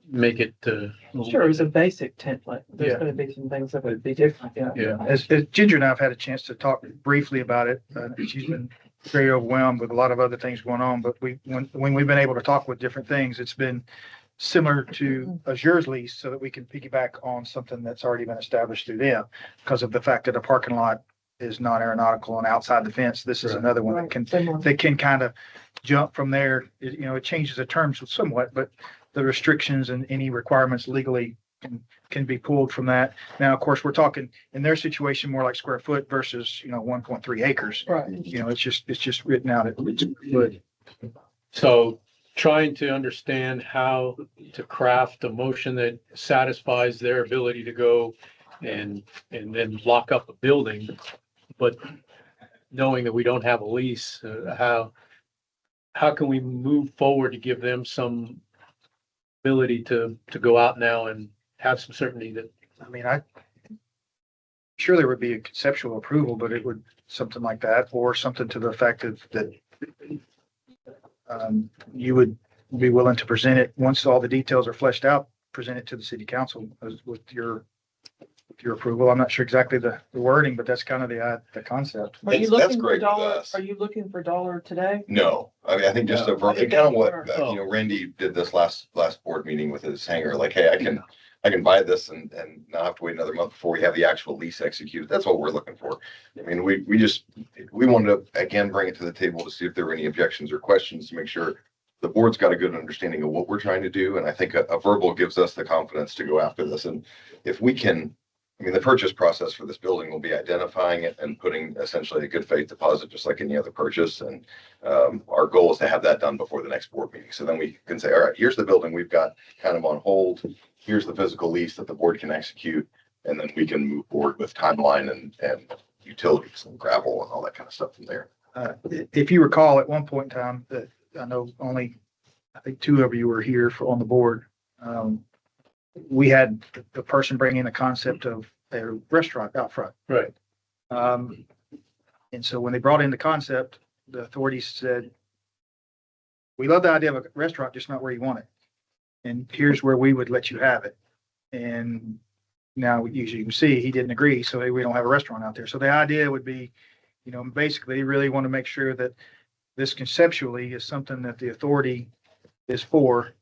G: make it,
D: Sure, it's a basic template. There's
G: Yeah.
D: gonna be some things that would be different, yeah.
G: yeah.
F: As Ginger and I have had a chance to talk briefly about it, she's been very overwhelmed with a lot of other things going on, but when we've been able to talk with different things, it's been similar to Azure's lease so that we can piggyback on something that's already been established through them because of the fact that a parking lot is non-aeronautical and outside the fence. This is
G: Right.
F: another one that
D: Right,
F: can,
D: similar.
F: they can kind of jump from there. It changes the terms somewhat, but the restrictions and any requirements legally can be pulled from that. Now, of course, we're talking in their situation more like square foot versus, 1.3 acres.
D: Right.
F: It's just written out at foot.
G: So trying to understand how to craft a motion that satisfies their ability to go and then lock up a building, but knowing that we don't have a lease, how can we move forward to give them some ability to go out now and have some certainty that,
F: I mean, sure there would be a conceptual approval, but it would, something like that, or something to the effect of that you would be willing to present it, once all the details are fleshed out, present it to the city council with your approval. I'm not sure exactly the wording, but that's kind of the concept.
D: Are you
H: That's
D: looking for
H: great with
D: dollar,
H: us.
D: are you looking for dollar today?
H: No, I mean, I think just
G: No.
H: kind
D: think
H: of what,
D: that's
H: Randy did this last board meeting with his hangar, like, hey, I can buy this and not have to wait another month before we have the actual lease executed. That's what we're looking for. I mean, we wanted to, again, bring it to the table to see if there were any objections or questions to make sure the board's got a good understanding of what we're trying to do. And I think a verbal gives us the confidence to go after this. And if we can, I mean, the purchase process for this building will be identifying it and putting essentially a good faith deposit, just like any other purchase. And our goal is to have that done before the next board meeting. So then we can say, all right, here's the building we've got kind of on hold. Here's the physical lease that the board can execute. And then we can move forward with timeline and utilities and gravel and all that kind of stuff from there.
F: If you recall, at one point in time, that I know only, I think two of you were here on the board. We had the person bring in a concept of a restaurant out front.
G: right?
F: And so when they brought in the concept, the authorities said, we love the idea of a restaurant, just not where you want it. And here's where we would let you have it. And now, as you can see, he didn't agree, so we don't have a restaurant out there. So the idea would be, basically really want to make sure that this conceptually is something that the authority is for.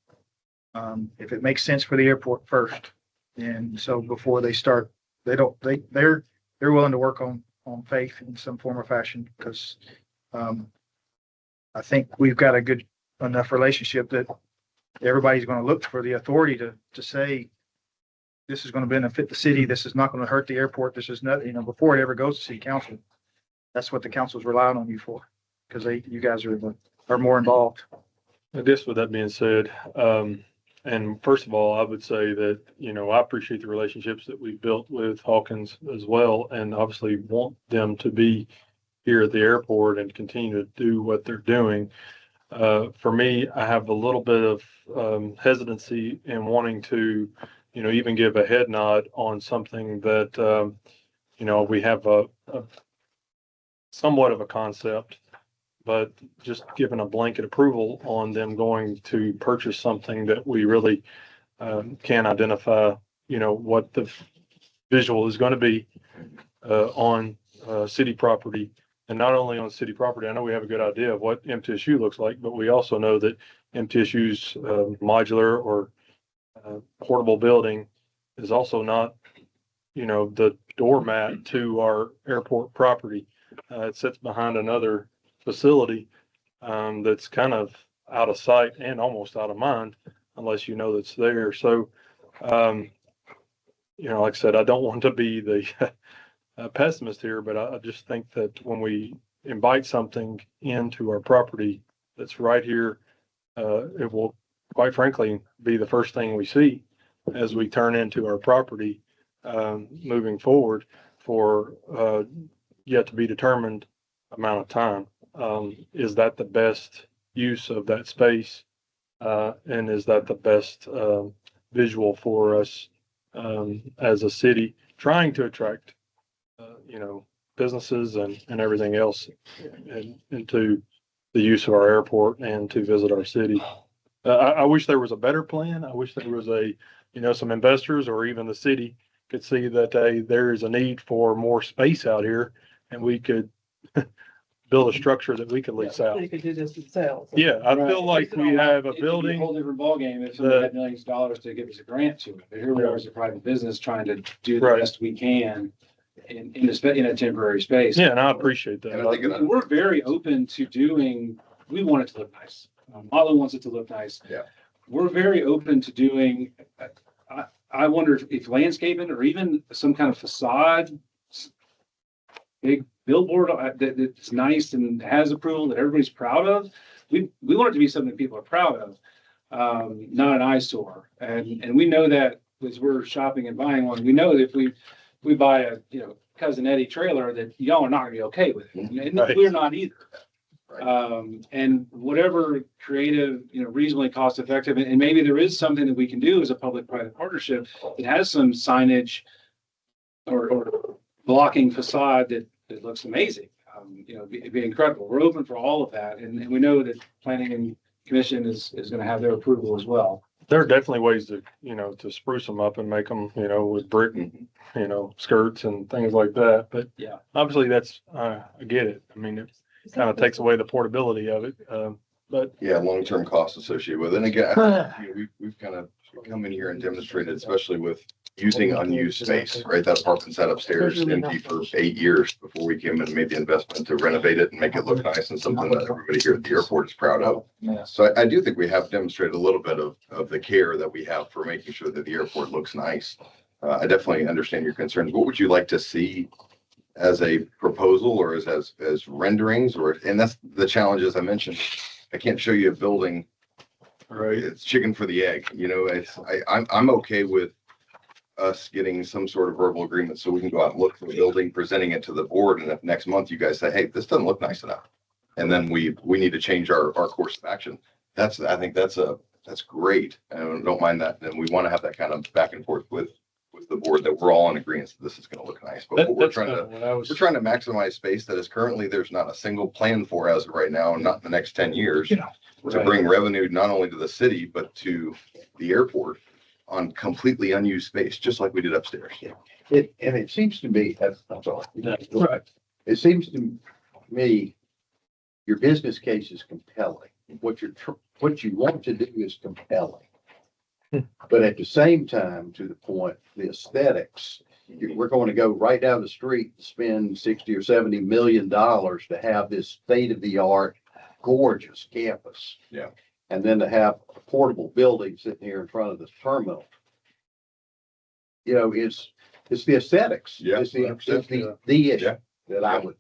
F: If it makes sense for the airport first. And so before they start, they're willing to work on faith in some form or fashion, because I think we've got a good enough relationship that everybody's going to look for the authority to say, this is going to benefit the city. This is not going to hurt the airport. This is not, before it ever goes to city council. That's what the council's relying on you for, because you guys are more involved.
G: I guess with that being said, and first of all, I would say that, I appreciate the relationships that we've built with Hawkins as well, and obviously want them to be here at the airport and continue to do what they're doing. For me, I have a little bit of hesitancy in wanting to, even give a head nod on something that, we have a somewhat of a concept, but just giving a blanket approval on them going to purchase something that we really can't identify, what the visual is going to be on city property. And not only on city property, I know we have a good idea of what MTSU looks like, but we also know that MTSU's modular or portable building is also not, the doormat to our airport property. It sits behind another facility that's kind of out of sight and almost out of mind unless you know that's there. So, like I said, I don't want to be the pessimist here, but I just think that when we invite something into our property that's right here, it will quite frankly be the first thing we see as we turn into our property moving forward for yet to be determined amount of time. Is that the best use of that space? And is that the best visual for us as a city trying to attract, businesses and everything else into the use of our airport and to visit our city? I wish there was a better plan. I wish there was some investors or even the city could see that there is a need for more space out here and we could build a structure that we could lease out.
D: They could do this themselves.
G: Yeah, I
I: Right.
G: feel like we have a
I: It'd be
G: building.
I: whole different ballgame if somebody had millions of dollars to give us a grant to it. But here we are as a private business trying to do the
G: Right.
I: best we can in a temporary space.
G: Yeah, and I appreciate
H: And I think
G: that.
I: We're very open to we want it to look nice. Marlo wants it to look nice.
H: Yeah.
I: We're very open to doing, I wonder if landscaping or even some kind of facade, big billboard that's nice and has approval that everybody's proud of. We want it to be something people are proud of, not an eyesore. And we know that as we're shopping and buying one, we know that if we buy a, Cousin Eddie trailer that y'all are not gonna be okay with it. And
G: Right.
I: we're not either.
H: Right.
I: And whatever creative, reasonably cost effective, and maybe there is something that we can do as a public-private partnership that has some signage or blocking facade that looks amazing. It'd be incredible. We're open for all of that. And we know that planning and commission is going to have their approval as well.
G: There are definitely ways to spruce them up and make them, with brick and, skirts and things like that. But
I: Yeah.
G: obviously that's, I get it. I mean, it kind of takes away the portability of it. But
H: Yeah, long-term costs associated with it. And again, I think, we've kind of come in here and demonstrated, especially with using unused space, right? That apartment sat upstairs empty for 8 years before we came in and made the investment to renovate it and make it look nice and something that everybody here at the airport is proud of. So I do think we have demonstrated a little bit of the care that we have for making sure that the airport looks nice. I definitely understand your concerns. What would you like to see as a proposal or as renderings and that's the challenge, as I mentioned. I can't show you a building.
G: right.
H: It's chicken for the egg, I'm okay with us getting some sort of verbal agreement so we can go out and look for the building, presenting it to the board. And if next month you guys say, hey, this doesn't look nice enough. And then we need to change our course of action. I think that's great. I don't mind that. And we want to have that kind of back and forth with the board that we're all in agreement that this is going to look nice. But what we're trying to maximize space that is currently, there's not a single plan for as of right now, and not in the next 10 years to bring revenue not only to the city, but to the airport on completely unused space, just like we did upstairs.
A: It seems to me, I'm sorry.
G: Right.
A: It seems to me, your business case is compelling. What you want to do is compelling. But at the same time, to the point, the aesthetics, we're going to go right down the street and spend 60 or 70 million dollars to have this state-of-the-art, gorgeous campus.
H: Yeah.
A: And then to have a portable building sitting here in front of this terminal. you know, it's the aesthetics.
H: Yeah,
A: It's the, it's
H: 100%.
A: the issue
H: Yeah.
A: that I would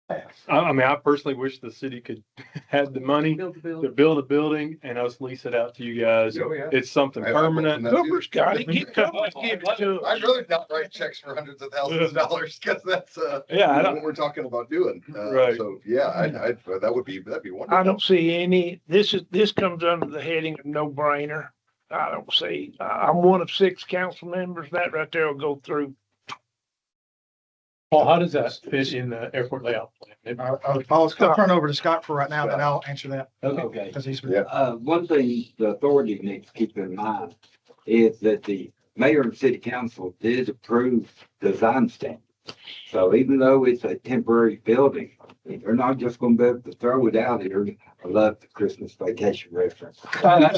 A: have.
K: I mean, I personally wish the city could have the money
D: Build the
K: to
D: building.
K: build a building and us lease it out to you guys.
H: Oh, yeah.
K: It's something
H: I- I
K: permanent.
H: love that too.
J: Cooper's got it. Get Cooper's give it to us.
H: I'd rather not write checks for hundreds of thousands of dollars because that's,
K: Yeah, I
H: what
K: don't,
H: we're talking about doing.
K: Right.
H: So, yeah, that'd be wonderful.
J: I don't see any, this comes under the heading of no brainer. I don't see, I'm one of 6 council members. That right there will go through.
G: Paul, how does that fit in the airport layout plan?
F: I'll turn over to Scott for right now, then I'll answer that.
L: Okay.
F: Because he's.
H: Yeah.
L: One thing the authority needs to keep in mind is that the mayor and city council did approve design standards. So even though it's a temporary building, they're not just gonna be able to throw it out here. I love the Christmas vacation reference. They're not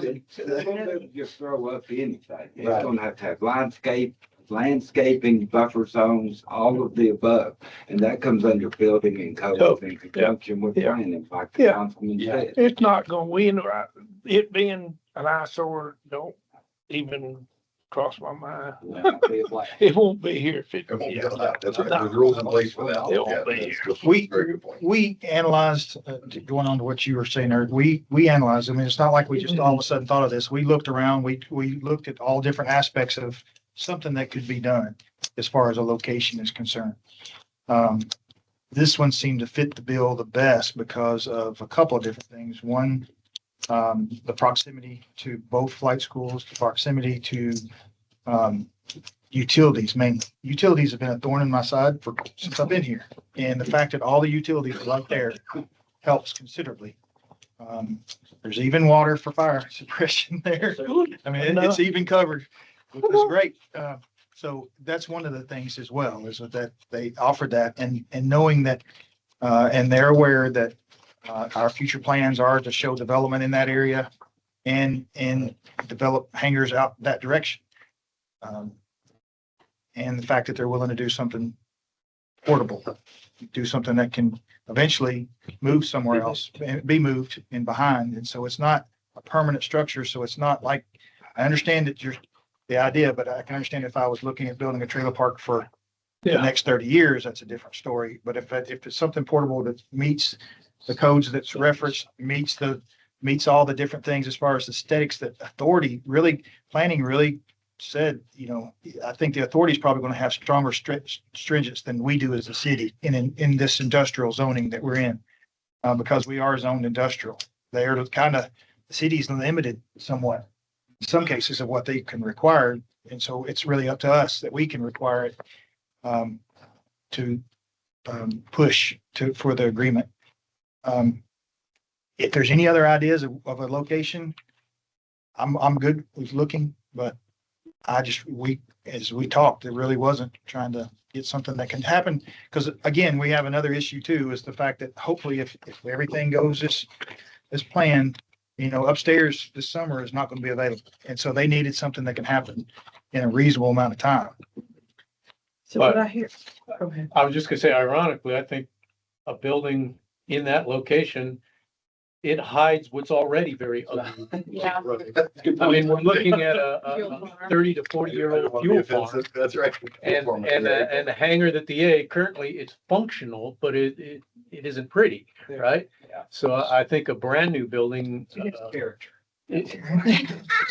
L: gonna just throw up anything. It's
H: Right.
L: gonna have to have landscaping, buffer zones, all of the above. And that comes under building and codes in conjunction with
J: Yeah.
L: planning, like the
J: Yeah.
L: councilman
E: Yeah.
L: said.
J: It's not gonna win, it being an eyesore, don't even cross my mind. It won't be here if it.
H: It won't be
J: yeah.
H: allowed. That's right. There's rules in place for that.
J: It won't
H: Yeah,
J: be
H: that's
J: here.
H: good.
F: We-
H: Very good point.
F: We analyzed, going on to what you were saying, Eric, we analyzed, I mean, it's not like we just all of a sudden thought of this. We looked around, we looked at all different aspects of something that could be done as far as a location is concerned. This one seemed to fit the bill the best because of a couple of different things. One, the proximity to both flight schools, the proximity to utilities, mainly. Utilities have been a thorn in my side since I've been here. And the fact that all the utilities are right there helps considerably. There's even water for fire suppression there. I mean, it's even covered, which is great. So that's one of the things as well, is that they offered that and knowing that, and they're aware that our future plans are to show development in that area and develop hangars out that direction. And the fact that they're willing to do something portable, do something that can eventually move somewhere else, be moved in behind. And so it's not a permanent structure. So it's not like, I understand that you're the idea, but I can understand if I was looking at building a trailer park for the
J: Yeah.
F: next 30 years, that's a different story. But if it's something portable that meets the codes that's referenced, meets all the different things as far as aesthetics that authority really, planning really said, I think the authority is probably going to have stronger stringence than we do as a city in this industrial zoning that we're in. Because we are zoned industrial. They are the city's limited somewhat, in some cases of what they can require. And so it's really up to us that we can require it to push for the agreement. If there's any other ideas of a location, I'm good with looking, but as we talked, it really wasn't trying to get something that can happen. Because again, we have another issue too, is the fact that hopefully if everything goes as planned, upstairs this summer is not going to be available. And so they needed something that can happen in a reasonable amount of time.
D: So what I hear, go ahead.
G: I was just gonna say ironically, I think a building in that location, it hides what's already very ugly.
C: Yeah.
G: I mean, we're looking at a 30 to 40-year-old fuel farm.
H: That's right.
G: And a hangar that currently it's functional, but it isn't pretty, right?
D: Yeah.
G: So I think a brand new building,
D: It's character.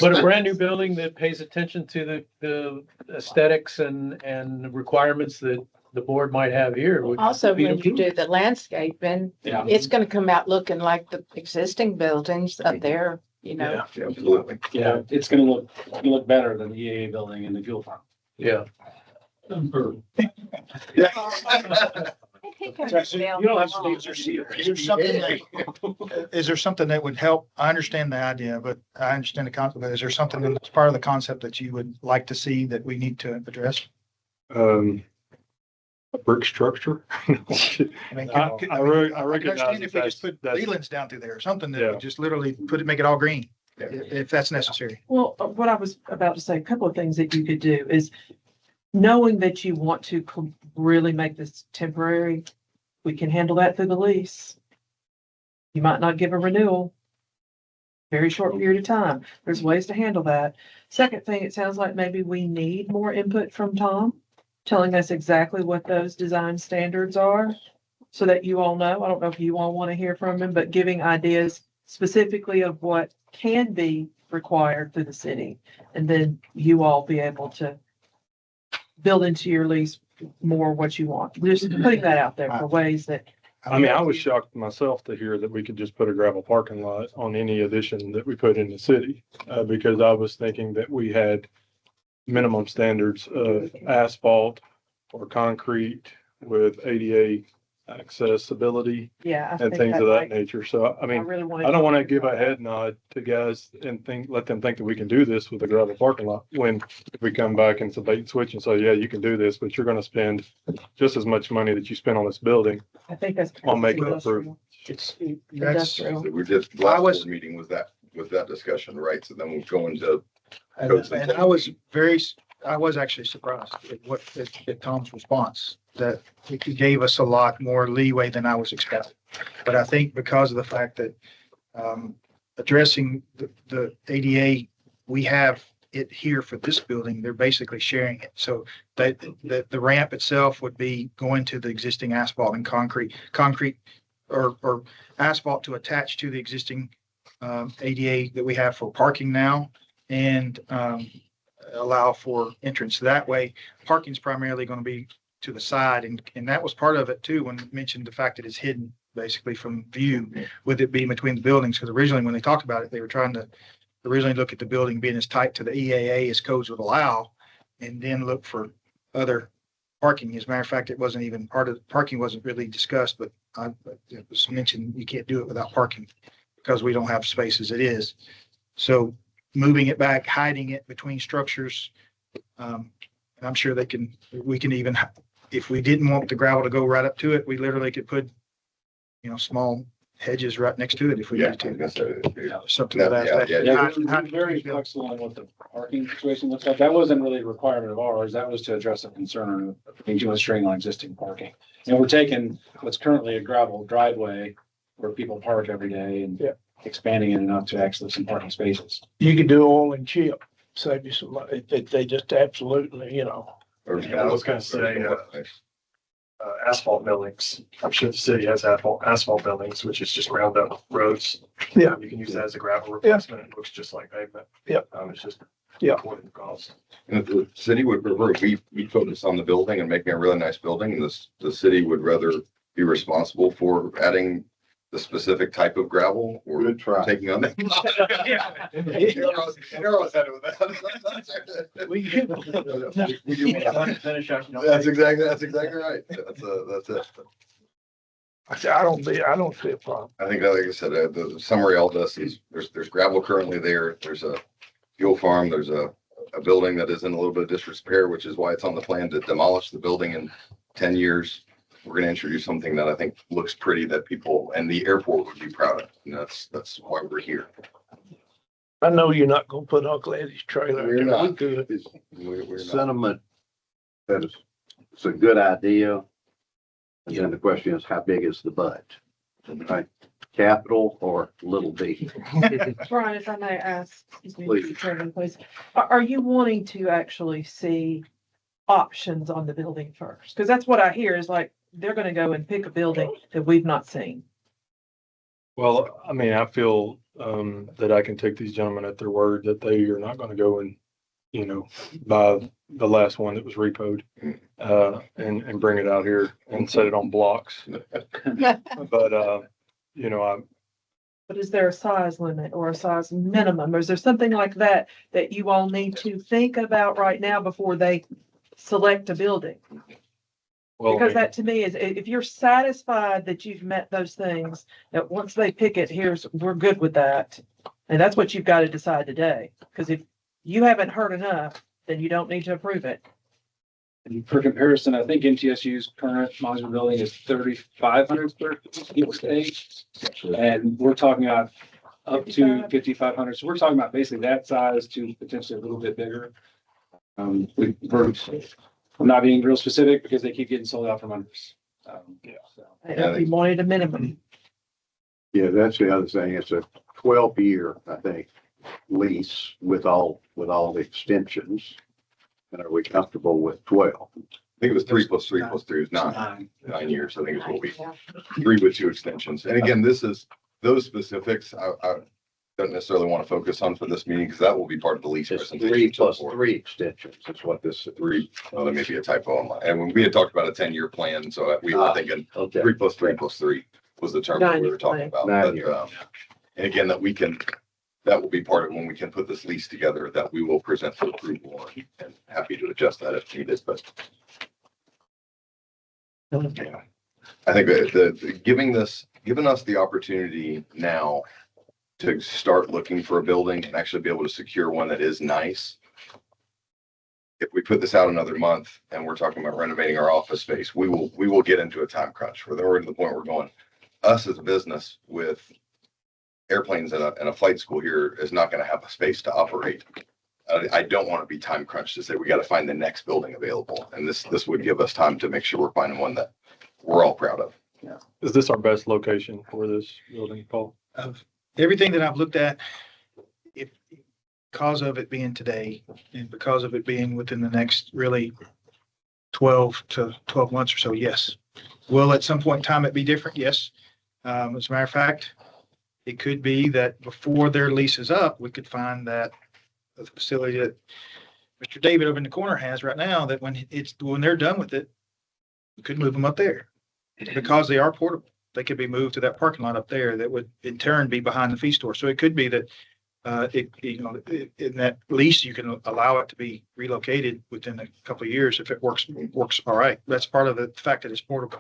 G: but a brand new building that pays attention to the aesthetics and requirements that the board might have here. would
B: Also,
G: be
B: when you do the landscaping,
G: Yeah.
B: it's gonna come out looking like the existing buildings up there,
G: Yeah.
H: Absolutely.
I: Yeah, it's gonna look better than the EAA building and the fuel farm.
G: Yeah.
I: You don't have to
F: Is there something that would help? I understand the idea, but I understand the concept. But is there something that's part of the concept that you would like to see that we need to address?
K: A brick structure.
F: I mean,
K: I
F: I
K: recognize
F: understand if we just put
K: that's-
F: lelands down through there or something that
K: Yeah.
F: would just literally make it all green, if that's necessary.
D: Well, what I was about to say, a couple of things that you could do is knowing that you want to really make this temporary, we can handle that through the lease. You might not give a renewal. very short period of time. There's ways to handle that. Second thing, it sounds like maybe we need more input from Tom, telling us exactly what those design standards are so that you all know. I don't know if you all want to hear from him, but giving ideas specifically of what can be required through the city. And then you all be able to build into your lease more what you want. Just putting that out there for ways that.
K: I mean, I was shocked myself to hear that we could just put a gravel parking lot on any addition that we put in the city. Because I was thinking that we had minimum standards of asphalt or concrete with ADA accessibility
D: Yeah. I
K: and
D: think
K: things of that
D: might-
K: nature. So, I mean,
D: really
K: I don't want to give a head nod to guys and let them think that we can do this with a gravel parking lot. When if we come back and it's a bait and switch and say, yeah, you can do this, but you're going to spend just as much money that you spend on this building.
D: I think that's.
K: I'll make it
D: industrial.
F: That's,
D: Industrial.
H: So we just,
F: I
H: last
F: was-
H: board meeting was that discussion, right? So then we'll go into,
F: and I was I was actually surprised at Tom's response, that he gave us a lot more leeway than I was expecting. But I think because of the fact that, addressing the ADA, we have it here for this building, they're basically sharing it. So the ramp itself would be going to the existing asphalt and concrete or asphalt to attach to the existing ADA that we have for parking now, and allow for entrance. That way, parking's primarily going to be to the side, and that was part of it too, when it mentioned the fact that it's hidden basically from view, with it being between the buildings. Because originally, when they talked about it, they were trying to originally look at the building being as tight to the EAA as codes would allow, and then look for other parking. As a matter of fact, it wasn't even parking wasn't really discussed, but it was mentioned you can't do it without parking because we don't have space as it is. So moving it back, hiding it between structures. And I'm sure we can even, if we didn't want the gravel to go right up to it, we literally could put, small hedges right next to it if we
H: yeah,
F: needed
H: I guess
F: to.
H: so.
F: Something to that
H: Yeah,
F: effect.
H: yeah,
I: Yeah, we're very flexible on what the parking situation looks like. That wasn't really a requirement of ours. That was to address a concern of being too much strain on existing parking. And we're taking what's currently a gravel driveway where people park every day and expanding it enough to actually some parking spaces.
J: You could do oil and chip, save you some money. They just absolutely,
H: I
K: was gonna say, asphalt buildings. I'm sure the city has asphalt buildings, which is just round up roads.
J: Yeah.
K: You can use that as a gravel replacement. It looks just like pavement.
J: Yeah.
K: It's just.
J: Yeah.
K: What it costs.
H: And if the city would prefer, we focus on the building and making a really nice building, and the city would rather be responsible for adding the specific type of gravel or
A: Good try.
H: taking on that.
J: We
H: That's exactly right. That's it.
J: I don't see a problem.
H: I think, like I said, the summary of all this is there's gravel currently there. There's a fuel farm. There's a building that is in a little bit of disrepair, which is why it's on the plan to demolish the building in 10 years. We're going to introduce something that I think looks pretty, that people and the airport would be proud of. And that's why we're here.
J: I know you're not gonna put Uncle Eddie's trailer.
H: We're
J: there.
H: not.
J: We could.
H: We're not.
A: Sentiment that it's a good idea. And then the question is, how big is the budget? Right? Capital or little b?
D: Brian, if I may ask, excuse me,
A: Please.
D: Mr. Chairman, please, are you wanting to actually see options on the building first? Because that's what I hear is like, they're gonna go and pick a building that we've not seen.
K: Well, I mean, I feel that I can take these gentlemen at their word that they are not going to go and, buy the last one that was repoed and bring it out here and set it on blocks. But,
D: But is there a size limit or a size minimum? Or is there something like that that you all need to think about right now before they select a building?
K: well,
D: Because that to me is, if you're satisfied that you've met those things, that once they pick it, we're good with that. And that's what you've got to decide today. Because if you haven't heard enough, then you don't need to approve it.
I: And for comparison, I think NTSU's current modular building is 3,500 square feet. And we're talking about up to 5,500. So we're talking about basically that size to potentially a little bit bigger. I'm not being real specific because they keep getting sold out from under us. So.
D: If you wanted a minimum.
A: Yeah, that's the other thing. It's a 12-year, I think, lease with all the extensions. And are we comfortable with 12?
H: I think it was 3 + 3 + 3 is 9 years. I think is what we, 3 with 2 extensions. And again, this is those specifics. I don't necessarily want to focus on for this meeting because that will be part of the lease
A: It's
H: presentation.
A: 3 + 3 extensions. That's what this is.
H: 3. Oh, there may be a typo on mine. And when we had talked about a 10-year plan, so we were thinking
A: Okay.
H: 3 + 3 + 3 was the term that we were talking about.
A: 9
H: But,
A: years.
H: and again, that will be part of when we can put this lease together that we will present for approval and happy to adjust that if needed, but. Yeah, I think the giving us the opportunity now to start looking for a building and actually be able to secure one that is nice. If we put this out another month and we're talking about renovating our office space, we will get into a time crunch where we're to the point we're going, us as a business with airplanes and a flight school here is not going to have a space to operate. I don't want to be time crunched to say we got to find the next building available. And this would give us time to make sure we're finding one that we're all proud of.
K: Yeah. Is this our best location for this building, Paul?
F: Of everything that I've looked at, if, because of it being today and because of it being within the next really 12 months or so, yes. Will at some point in time it be different? Yes. As a matter of fact, it could be that before their lease is up, we could find that the facility that Mr. David over in the corner has right now, that when they're done with it, we could move them up there. Because they are portable, they could be moved to that parking lot up there that would in turn be behind the fee store. So it could be that in that lease, you can allow it to be relocated within a couple of years if it works all right. That's part of the fact that it's portable.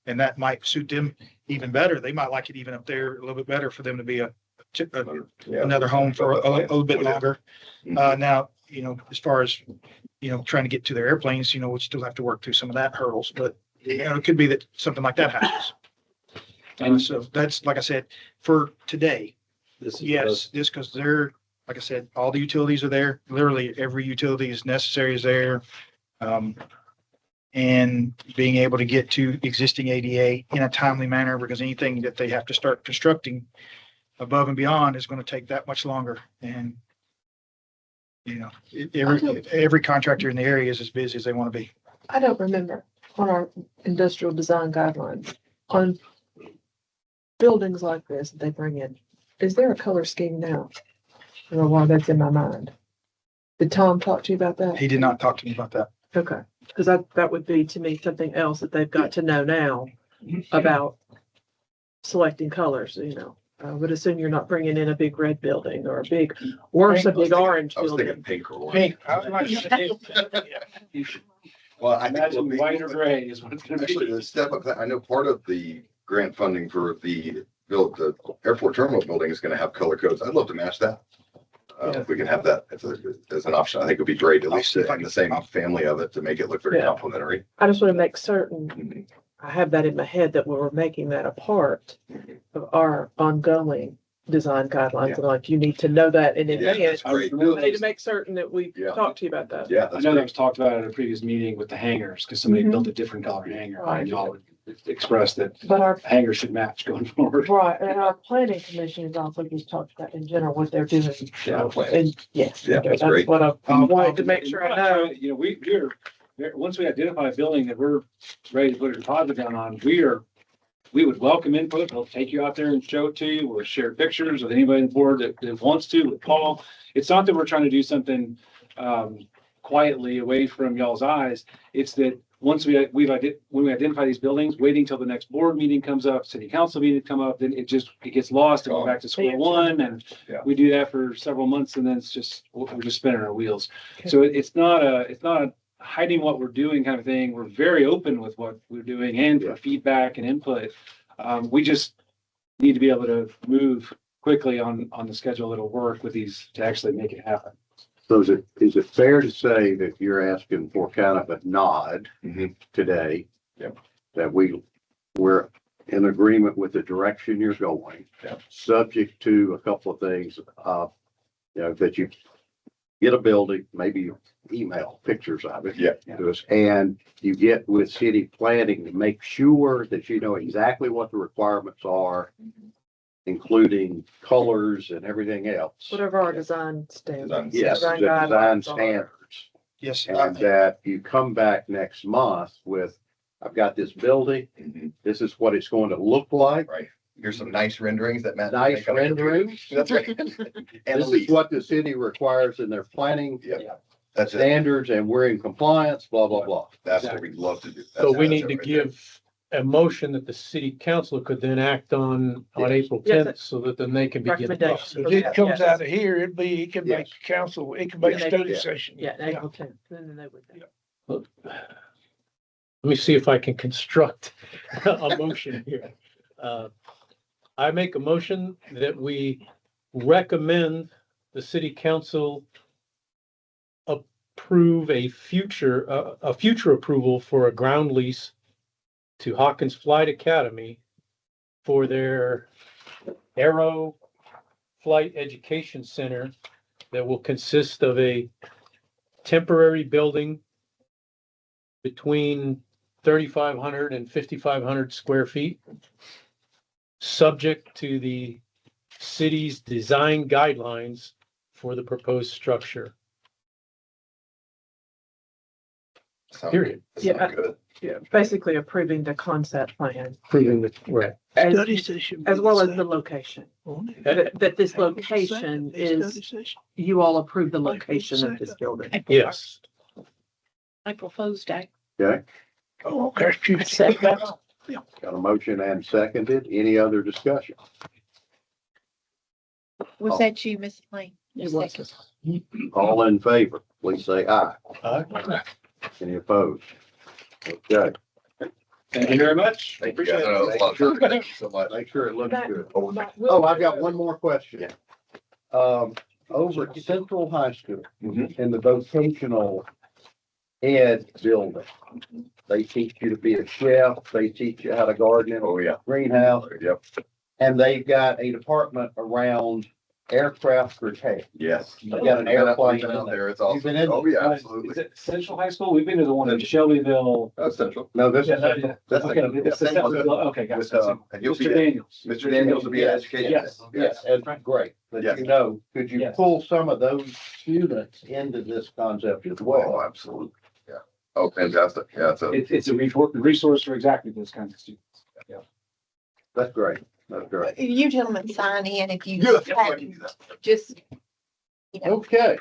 F: And that might suit them even better. They might like it even up there a little bit better for them to be another home for a little bit longer. Now, as far as, trying to get to their airplanes, we'll still have to work through some of that hurdles, but it could be that something like that happens. And so that's, like I said, for today, yes, just because they're, like I said, all the utilities are there. Literally every utility is necessary is there. And being able to get to existing ADA in a timely manner, because anything that they have to start constructing above and beyond is going to take that much longer. And, every contractor in the area is as busy as they want to be.
D: I don't remember on our industrial design guidelines, on buildings like this that they bring in, is there a color scheme now? I don't know why that's in my mind. Did Tom talk to you about that?
F: He did not talk to me about that.
D: Okay, because that would be to me something else that they've got to know now about selecting colors, I would assume you're not bringing in a big red building or a big orange
H: I was thinking
D: building.
H: pink or
I: Pink.
H: orange. Well, I think
I: Imagine white or gray is what it's gonna
H: actually
I: be.
H: the step up, I know part of the grant funding for the airport terminal building is going to have color codes. I'd love to match that. If we can have that as an option, I think it'd be great, at least in the same family of it to make it look very
D: Yeah.
H: complimentary.
D: I just want to make certain, I have that in my head that we're making that a part of our ongoing design guidelines. And like, you need to know that in
H: Yeah,
D: advance.
H: that's great.
D: We need to make certain that we
H: Yeah.
D: talk to you about that.
H: Yeah,
I: I
H: that's
I: know that
H: great.
I: was talked about at a previous meeting with the hangers, because somebody
D: Mhm.
I: built a different color hanger,
D: Right.
I: and y'all expressed that
D: But our,
I: hangers should match going forward.
D: right, and our planning commission has also just talked about in general what they're doing.
H: Yeah, plan.
D: And yes,
H: Yeah, that's great.
D: what I wanted to make sure I know.
I: Once we identify a building that we're ready to put a deposit down on, we would welcome input. We'll take you out there and show it to you. We'll share pictures with anybody on the board that wants to, with Paul. It's not that we're trying to do something quietly away from y'all's eyes. It's that once when we identify these buildings, waiting till the next board meeting comes up, city council meeting come up, then it gets lost and we're back to square one. And
H: Yeah.
I: we do that for several months and then we're just spinning our wheels. So it's not a hiding what we're doing kind of thing. We're very open with what we're doing and for feedback and input. We just need to be able to move quickly on the schedule that'll work with these to actually make it happen.
A: So is it fair to say that you're asking for kind of a nod today?
H: Yep.
A: That we're in agreement with the direction you're going.
H: Yep.
A: Subject to a couple of things, that you get a building, maybe you email pictures of it.
H: Yeah.
A: To us, and you get with city planning to make sure that you know exactly what the requirements are including colors and everything else.
D: Whatever our design standards.
A: Yes, the
D: design
A: design
D: guidelines are.
A: standards.
F: Yes.
A: And that you come back next month with, I've got this building,
H: Mhm.
A: this is what it's going to look like.
H: Right. Here's some nice renderings that Matt.
A: Nice renderings.
H: That's right. And a
A: This is
H: lease.
A: what the city requires in their planning
H: Yeah, that's it.
A: standards, and we're in compliance, blah, blah, blah.
H: That's what we'd love to do.
G: So we
H: That's
G: need
H: it
G: to
H: right there.
G: give a motion that the city council could then act on April
D: Yes,
G: 10th, so that then they can begin. the process.
J: If it comes
D: Yes.
J: out of here, it can make
A: Yes.
J: council, it can make a
D: Yeah.
J: study
A: Yeah.
J: session.
D: Yeah, April 10th, then they would.
G: Let me see if I can construct a motion here. I make a motion that we recommend the city council approve a future approval for a ground lease to Hawkins Flight Academy for their Aero Flight Education Center that will consist of a temporary building between 3,500 and 5,500 square feet, subject to the city's design guidelines for the proposed structure.
H: Sound-
G: Period.
D: Yeah.
H: sound good.
D: Yeah, basically approving the concept plan.
G: Proving that, right.
J: Study
D: As,
J: session.
D: as well as the location,
J: Won't it?
D: that this
J: April
D: location
J: 2nd, a study
D: is,
J: session.
D: you all approve the location of this building.
G: Yes.
C: April Fool's Day.
A: Okay,
J: Oh, okay, Tuesday.
D: Second.
A: got a motion and seconded. Any other discussion?
C: Was that you, Miss Lane?
D: It was.
C: Second.
A: All in favor, please say aye.
G: Aye.
A: Any opposed? Okay,
I: Thank you very much.
H: Thank you guys. I know it was a lot of work. Thank you so much.
A: make sure it looks good.
H: Oh,
A: Oh, I've got one more question. Over at Central High School,
H: Mhm.
A: in the vocational ed building, they teach you to be a chef, they teach you how to garden in a
H: Oh, yeah.
A: greenhouse,
H: Yep.
A: and they've got a department around aircraft repair.
H: Yes.
A: They got an airplane
H: Out
A: in there.
H: there. It's
A: You've
H: awesome.
A: been in
H: Oh,
A: it?
H: yeah,
I: Is
H: absolutely.
I: it Central High School? We've been to the one in Shelbyville.
H: That's central.
A: No, this is,
I: Yeah, yeah.
A: that's
I: Okay,
A: a-
I: it's the Central- okay,
H: With,
I: gotcha.
H: and you'll
I: Mr.
H: be,
I: Daniels.
H: Mr. Daniels will be at education.
I: Yes.
A: yes, and great, but
H: Yes.
A: you know, could you
I: Yes.
A: pull some of those students into this concept as
H: Oh,
A: well?
H: absolutely. Yeah. Oh, fantastic. Yeah, it's a,
I: It's a resource for exactly those kinds of students. Yeah.
A: That's great, that's great.
C: You gentlemen sign in if you
H: yeah, I
C: have,
H: can do that.
C: just, you know.
A: Okay,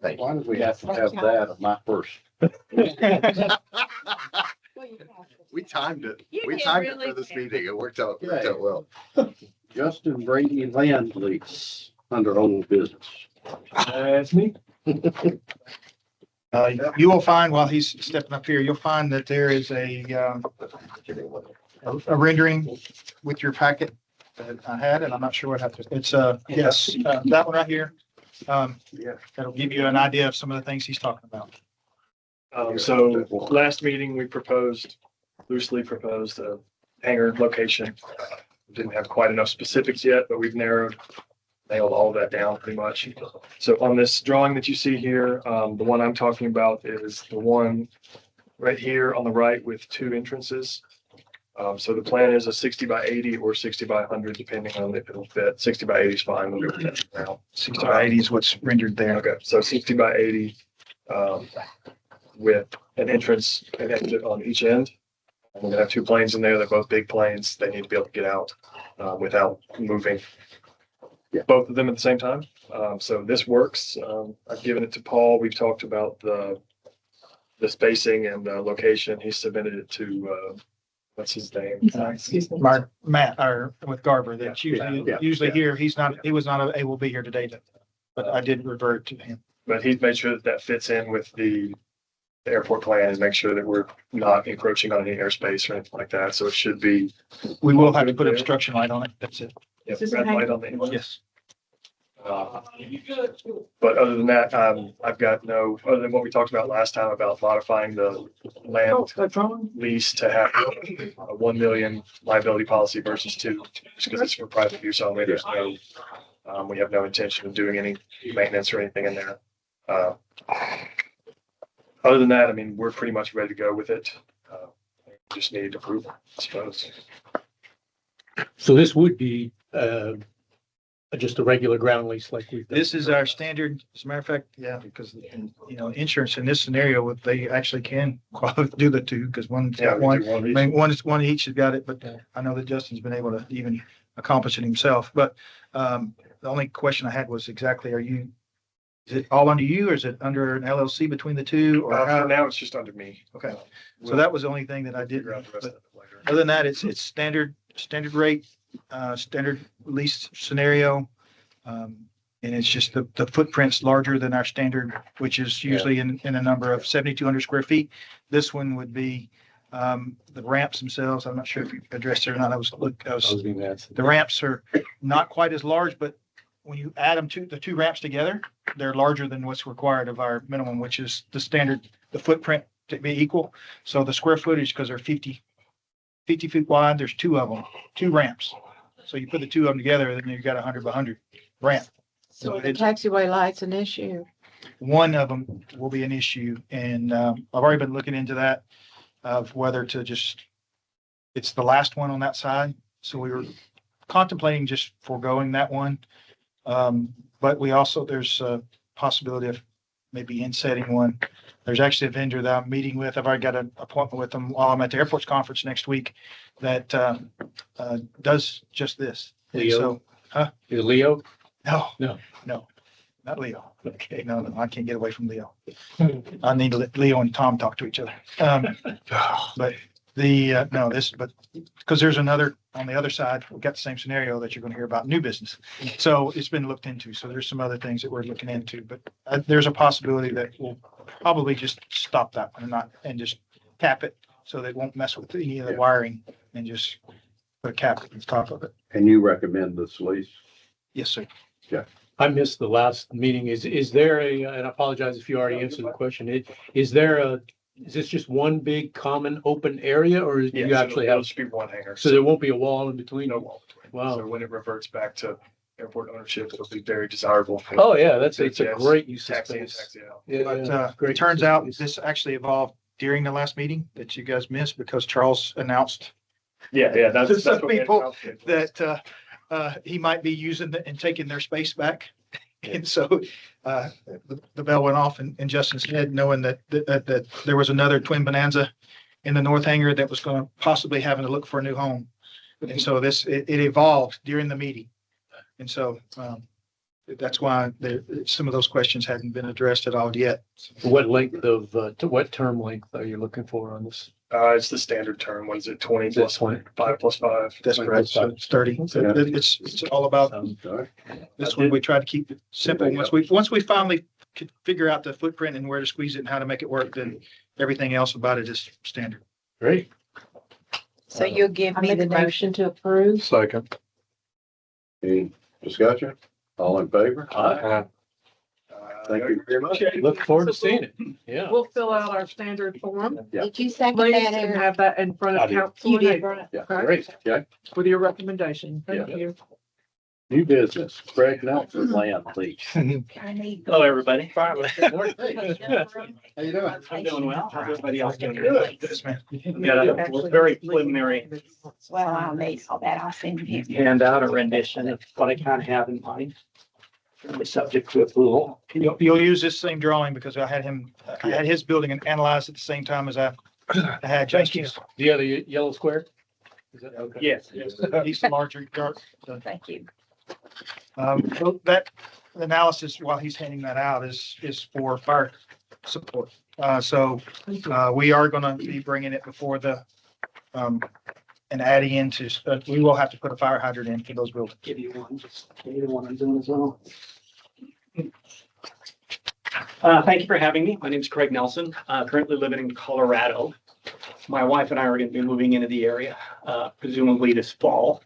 H: Thank you.
A: why do we have to have that at my first?
H: We timed it.
C: You
H: We
C: did
H: timed it
C: really
H: for this
C: good.
H: meeting. It worked out well.
A: Justin Brady land lease under old business.
I: That's me.
F: You will find while he's stepping up here, you'll find that there is a rendering with your packet that I had, and I'm not sure what happened. It's yes, that one right here.
A: Yeah.
F: That'll give you an idea of some of the things he's talking about.
K: So last meeting, we loosely proposed a hangar location. Didn't have quite enough specifics yet, but we've nailed all that down pretty much. So on this drawing that you see here, the one I'm talking about is the one right here on the right with two entrances. So the plan is a 60 by 80 or 60 by 100, depending on if it'll fit. 60 by 80 is fine. We'll go with that for now.
F: 60 by 80 is what's rendered there.
K: Okay, so 60 by 80, with an entrance and exit on each end. And we're gonna have two planes in there. They're both big planes. They need to be able to get out, without moving.
A: Yeah.
K: Both of them at the same time. So this works. I've given it to Paul. We've talked about the spacing and the location. He submitted it to, what's his name?
D: Excuse me.
F: Matt, or with Garber, that's usually,
A: Yeah.
F: usually here. He was not able to be here today, but I did revert to him.
K: But he's made sure that that fits in with the airport plan and make sure that we're not encroaching on any airspace or anything like that. So it should be.
F: We will have to put obstruction light on it. That's it.
K: Yep,
D: Is this a
K: red light on the
D: hangar?
K: inlet.
F: Yes.
K: But other than that, I've got no, other than what we talked about last time about modifying the
D: Oh,
K: land
D: the drawing?
K: lease to have a 1 million liability policy versus 2, just because it's for private use only. There's no, we have no intention of doing any maintenance or anything in there. Other than that, I mean, we're pretty much ready to go with it. Just need approval, I suppose.
G: So this would be just a regular ground lease like we've done?
F: This is our standard, as a matter of fact, yeah, because, insurance in this scenario, they actually can do the two, because one's
K: Yeah,
F: got
K: we
F: one.
K: do one
F: I
K: each.
F: mean, one each has got it, but I know that Justin's been able to even accomplish it himself. But the only question I had was exactly, is it all under you, or is it under an LLC between the two? Or
K: For
F: how?
K: now, it's just under me.
F: Okay, so
K: We'll
F: that was the only thing that I
K: figure
F: did.
K: out the rest of it later.
F: Other than that, it's standard rate, standard lease scenario. And it's just the footprint's larger than our standard, which is usually in a number of 7,200 square feet. This one would be, the ramps themselves. I'm not sure if you addressed it or not. The ramps are not quite as large, but when you add the two ramps together, they're larger than what's required of our minimum, which is the standard, the footprint to be equal. So the square footage, because they're 50 feet wide, there's two of them, two ramps. So you put the two of them together, then you've got 100 by 100 ramp.
B: So the taxiway light's an issue.
F: One of them will be an issue, and I've already been looking into that of whether to it's the last one on that side. So we were contemplating just foregoing that one. But there's a possibility of maybe insetting one. There's actually a vendor that I'm meeting with. I've already got an appointment with them while I'm at the airports conference next week that does just this. And
G: Leo?
F: So,
G: Is Leo?
F: no, not Leo.
G: Okay.
F: No, I can't get away from Leo. I need to let Leo and Tom talk to each other. But because there's another on the other side, we've got the same scenario that you're going to hear about new business. So it's been looked into. So there's some other things that we're looking into, but there's a possibility that we'll probably just stop that one and just cap it so they won't mess with any of the wiring and just put a cap on top of it.
A: And you recommend this lease?
F: Yes, sir.
G: I missed the last meeting. Is there and I apologize if you already answered the question. Is this just one big common open area, or do you
K: Yeah, so
G: actually
K: it'll
G: have,
K: just be one hangar.
G: so there won't be a wall in between?
K: No wall between.
G: Wow.
K: So when it reverts back to airport ownership, it'll be very desirable.
G: Oh, yeah, it's a
K: Yes.
G: great use of
K: Taxi in,
G: space.
K: taxi out.
G: Yeah,
F: But
G: yeah, great
F: it turns
G: use of
F: out
G: space.
F: this actually evolved during the last meeting that you guys missed because Charles announced
K: Yeah,
F: To some
K: what we had
F: people
K: calculated.
F: that he might be using and taking their space back. And so the bell went off in Justin's head, knowing that there was another twin Bonanza in the north hangar that was going to possibly having to look for a new home. And so it evolved during the meeting. And so that's why some of those questions hadn't been addressed at all yet.
G: What length of, what term length are you looking for on this?
K: It's the standard term. What is it? 20 plus
G: 20.
K: 5 plus 5.
F: That's correct. So it's 30. So it's all about
A: Sorry.
F: this one. We try to keep it simple. Once we finally could figure out the footprint and where to squeeze it and how to make it work, then everything else about it is standard.
G: Great.
B: So you'll give
D: I
B: me
D: make
B: the
D: a
B: next.
D: motion to approve.
K: Second.
A: Any discussion? All in favor? Thank you very much.
G: Look forward to seeing it. Yeah.
D: We'll fill out our standard form,
A: Yeah.
C: Did you second
D: please,
C: that,
D: and
C: Eric?
D: have that in front
G: I
D: of
G: did.
D: council
C: You
D: in
C: did,
D: April
C: right?
A: Yeah,
D: Okay.
A: great. Okay.
D: with your recommendation. Thank
A: Yeah.
D: you.
A: New business, Craig Nelson, land lease.
C: I need.
M: Hello, everybody.
A: How you doing?
M: I'm doing well. How's everybody else doing?
F: Yes, man.
M: We've got a very preliminary
C: Well, I'll need all that. I'll send you.
M: handout, a rendition of what I kind of have in mind. Certainly subject to approval.
F: You'll use this same drawing because I had his building and analyzed at the same time as I had Justin's.
G: The other yellow square? Is that okay?
M: Yes.
F: He's the larger dark.
C: Thank you.
F: So that analysis, while he's handing that out, is for fire support. So we are going to be bringing it before and adding into, we will have to put a fire hydrant in for those buildings.
M: Give you one, just give you the one I'm doing as well. Thank you for having me. My name is Craig Nelson, currently living in Colorado. My wife and I are going to be moving into the area, presumably this fall.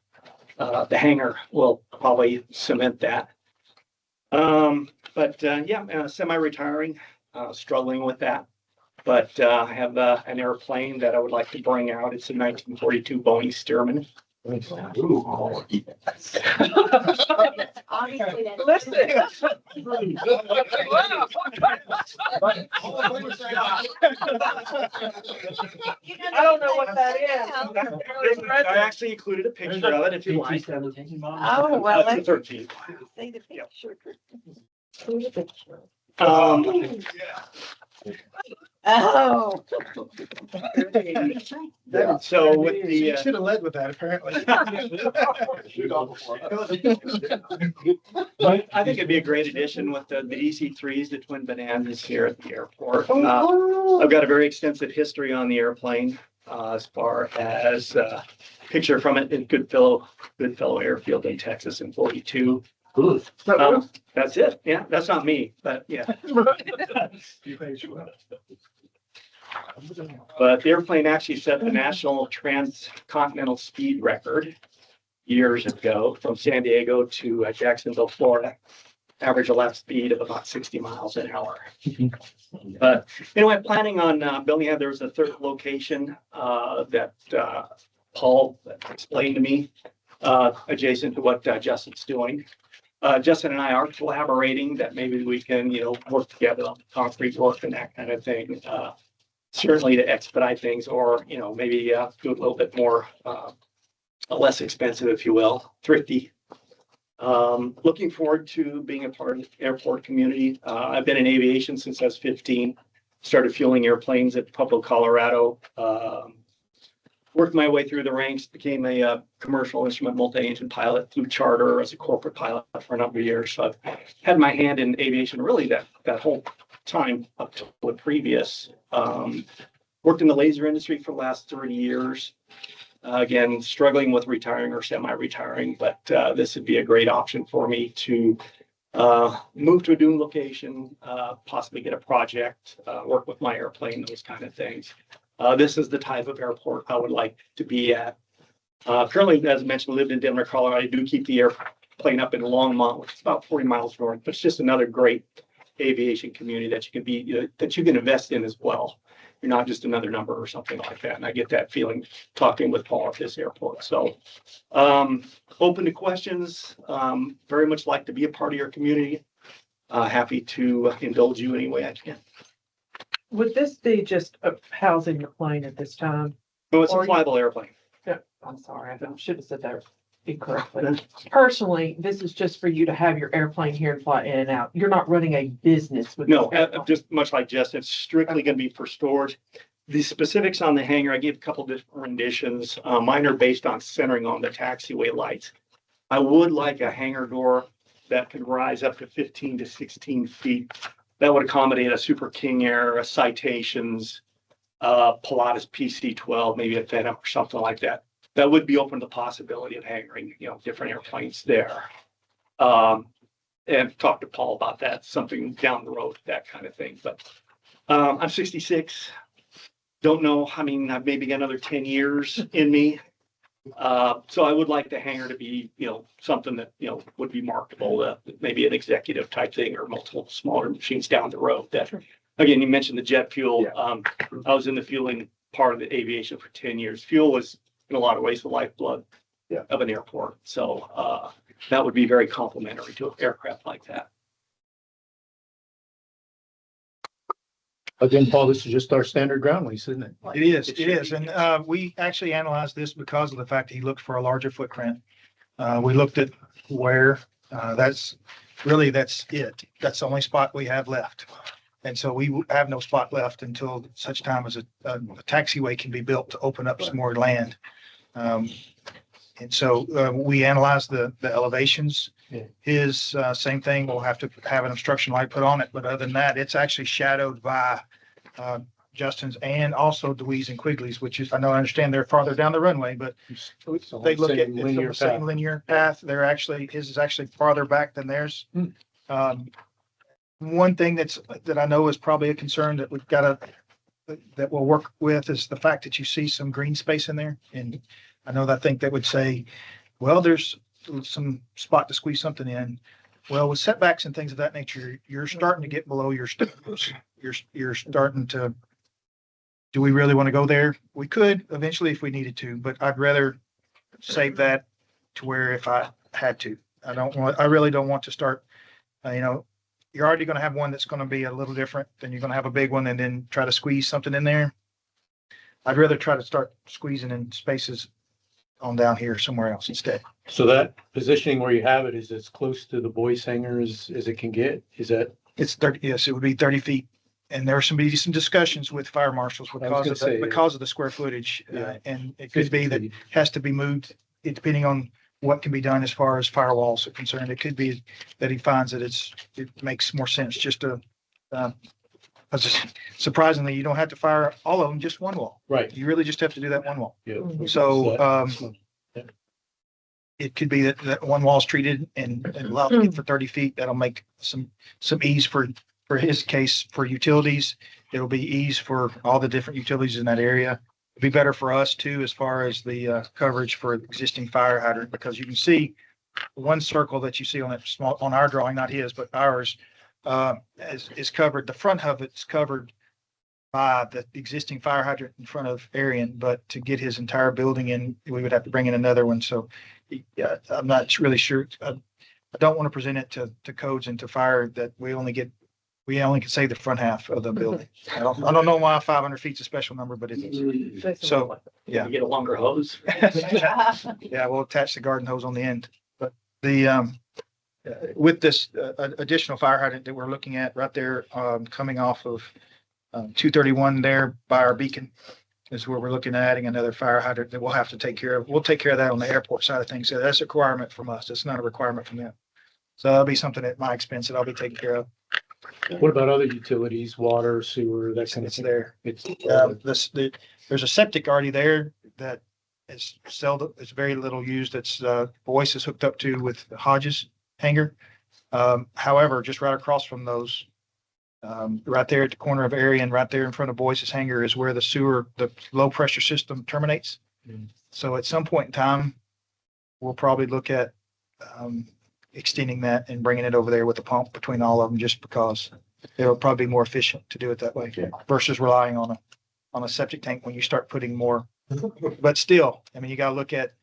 M: The hangar will probably cement that. But yeah, semi-retiring, struggling with that. But I have an airplane that I would like to bring out. It's a 1942 Boeing Stearman.
C: Obviously, that's.
D: Listen. I don't know what that is.
M: I actually included a picture of it if you like.
B: Oh, well,
M: That's the 13th.
B: see the picture. Oh.
M: So with the,
F: You should have led with that, apparently.
M: I think it'd be a great addition with the EC3s, the twin bonanzas here at the airport. I've got a very extensive history on the airplane, as far as, picture from it in Goodfellow Airfield in Texas in 42. That's it. Yeah, that's not me, but yeah. But the airplane actually set the national transcontinental speed record years ago from San Diego to Jacksonville, Florida. Average left speed of about 60 miles an hour. But anyway, planning on building it. There's a third location that Paul explained to me, adjacent to what Justin's doing. Justin and I are collaborating that maybe we can, work together on concrete work and that kind of thing. Certainly to expedite things or, maybe do a little bit more, less expensive, if you will, thrifty. Looking forward to being a part of the airport community. I've been in aviation since I was 15, started fueling airplanes at Pueblo, Colorado. Worked my way through the ranks, became a commercial instrument multi-engine pilot, flew charter as a corporate pilot for a number of years. So I've had my hand in aviation really that whole time up to the previous. Worked in the laser industry for the last 30 years. Again, struggling with retiring or semi-retiring, but this would be a great option for me to move to a new location, possibly get a project, work with my airplane, those kind of things. This is the type of airport I would like to be at. Currently, as I mentioned, lived in Denver, Colorado. I do keep the airplane up in Longmont, which is about 40 miles north, but it's just another great aviation community that you can invest in as well. You're not just another number or something like that. And I get that feeling talking with Paul at this airport. So open to questions. Very much like to be a part of your community. Happy to indulge you any way I can.
D: Would this be just housing the plane at this time?
M: No, it's a
D: Or-
M: flyable airplane.
D: Yeah, I'm sorry, I should have said that incorrectly. Personally, this is just for you to have your airplane here and fly in and out. You're not running a business with.
M: No,
D: this airplane.
M: just much like Justin, it's strictly going to be for storage. The specifics on the hangar, I gave a couple different renditions. Mine are based on centering on the taxiway lights. I would like a hangar door that could rise up to 15 to 16 feet. That would accommodate a Super King Air, a Citations, Pilatus PC-12, maybe a Phantom or something like that. That would be open to the possibility of hanging, different airplanes there. And talk to Paul about that, something down the road, that kind of thing. But I'm 66. Don't know. I mean, I've maybe got another 10 years in me. So I would like the hangar to be, something that, would be marketable, maybe an executive type thing or multiple smaller machines down the road. That, again, you mentioned the jet fuel. I was in the fueling part of the aviation for 10 years. Fuel was in a lot of ways the lifeblood of an airport. So that would be very complimentary to an aircraft like that.
G: Again, Paul, this is just our standard ground lease, isn't it?
F: It is. And we actually analyzed this because of the fact that he looked for a larger footprint. We looked at where that's it. That's the only spot we have left. And so we have no spot left until such time as a taxiway can be built to open up some more land. And so we analyzed the elevations. His same thing, we'll have to have an obstruction light put on it. But other than that, it's actually shadowed by Justin's and also Dewey's and Quigley's, which is, I understand they're farther down the runway, but they look at it's the same linear path. His is actually farther back than theirs. One thing that I know is probably a concern that that we'll work with is the fact that you see some green space in there. And I think that would say, well, there's some spot to squeeze something in. Well, with setbacks and things of that nature, you're starting to get below your standards. You're starting to, do we really want to go there? We could eventually if we needed to, but I'd rather save that to where if I had to. I really don't want to start, you're already gonna have one that's gonna be a little different, then you're gonna have a big one and then try to squeeze something in there. I'd rather try to start squeezing in spaces on down here somewhere else instead.
G: So that positioning where you have it is as close to the boys hangar as it can get? Is that?
F: It's 30, yes, it would be 30 feet. And there some discussions with fire marshals
G: gonna say,
F: because of the square footage.
G: Yeah.
F: And it could be that
G: 50 feet.
F: has to be moved, depending on what can be done as far as firewalls are concerned. It could be that he finds that it makes more sense just to, surprisingly, you don't have to fire all of them, just one wall.
G: Right.
F: You really just have to do that one wall.
G: Yeah.
F: So, it could be that one wall's treated and allowed to get for 30 feet. That'll make some ease for his case for utilities. It'll be ease for all the different utilities in that area. It'd be better for us too, as far as the coverage for existing fire hydrant, because you can see one circle that you see on that small, on our drawing, not his, but ours, is covered. The front of it's covered by the existing fire hydrant in front of Arian, but to get his entire building in, we would have to bring in another one. So yeah, I'm not really sure. I don't want to present it to codes and to fire that we only can say the front half of the building. I don't know why 500 feet is a special number, but it is. So, yeah.
M: You get a longer hose.
F: Yeah, we'll attach the garden hose on the end. But with this additional fire hydrant that we're looking at right there, coming off of 231 there by our beacon is where we're looking at adding another fire hydrant that we'll have to take care of. We'll take care of that on the airport side of things. So that's a requirement from us. It's not a requirement from them. So that'll be something at my expense that I'll be taking care of.
G: What about other utilities, water, sewer, that kind of
F: It's
G: thing?
F: there.
G: It's,
F: There's a septic already there that is seldom, it's very little used. It's Boyce is hooked up to with Hodges hangar. However, just right across from those, right there at the corner of Arian, right there in front of Boyce's hangar is where the sewer, the low pressure system terminates.
G: Mm.
F: So at some point in time, we'll probably look at extending that and bringing it over there with a pump between all of them, just because it'll probably be more efficient to do it that way versus relying on a septic tank when you start putting more. But still, I mean, you gotta look at,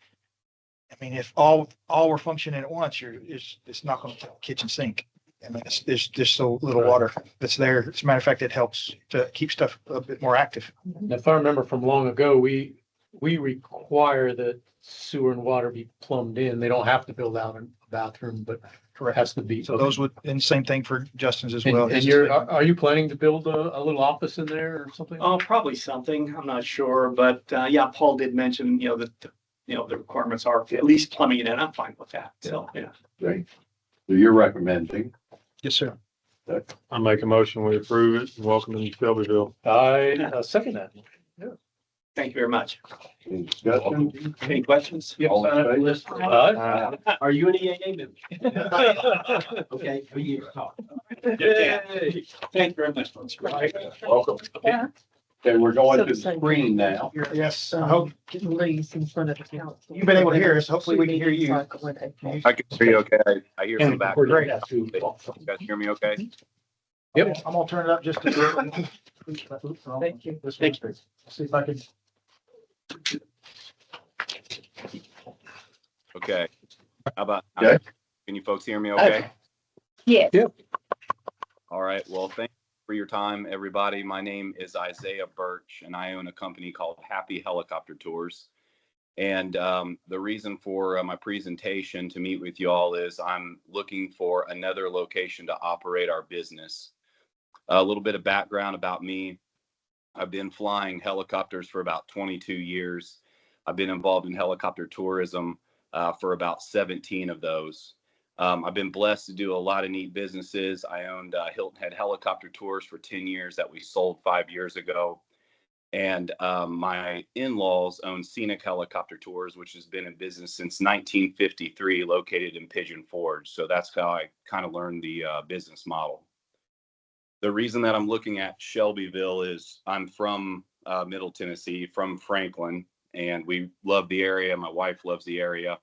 F: I mean, if all were functioning at once, it's not gonna kitchen sink. I mean, there's just so little water that's there. As a matter of fact, it helps to keep stuff a bit more active.
G: if I remember from long ago, we require that sewer and water be plumbed in. They don't have to build out a bathroom, but it has to be.
F: So those would, and same thing for Justin's as well.
G: And are you planning to build a little office in there or something?
M: Oh, probably something. I'm not sure, but yeah, Paul did mention, that the requirements are at least plumbing it in. I'm fine with that. So, yeah.
A: Great. So you're recommending?
F: Yes, sir.
K: I make a motion, we approve it and welcome to Shelbyville.
G: I second that.
M: Thank you very much.
A: Any discussion?
M: Any questions?
A: All in favor?
E: Are you an EAA member? Okay, for you.
M: Thank you very much. folks.
A: Welcome.
B: Yeah.
A: Okay, we're going to the
D: So the same-
A: screen now.
F: Yes, I hope
D: Lease in front of the council.
F: you've been able to hear us. Hopefully we can hear you.
N: I can hear you okay. I hear from the back.
F: Great.
N: You guys hear me okay?
G: Yep.
F: I'm gonna turn it up just a bit.
D: Thank you.
M: Thank you.
F: See if I can.
N: Okay. How about,
A: Okay.
N: can you folks hear me okay?
C: Yes.
N: All right. Well, thank you for your time, everybody. My name is Isaiah Birch, and I own a company called Happy Helicopter Tours. And the reason for my presentation to meet with you all is I'm looking for another location to operate our business. A little bit of background about me. I've been flying helicopters for about 22 years. I've been involved in helicopter tourism for about 17 of those. I've been blessed to do a lot of neat businesses. I owned Hilton Head Helicopter Tours for 10 years that we sold 5 years ago. And my in-laws own Scenic Helicopter Tours, which has been in business since 1953, located in Pigeon Forge. So that's how I kind of learned the business model. The reason that I'm looking at Shelbyville is I'm from Middle Tennessee, from Franklin, and we love the area. My wife loves the area.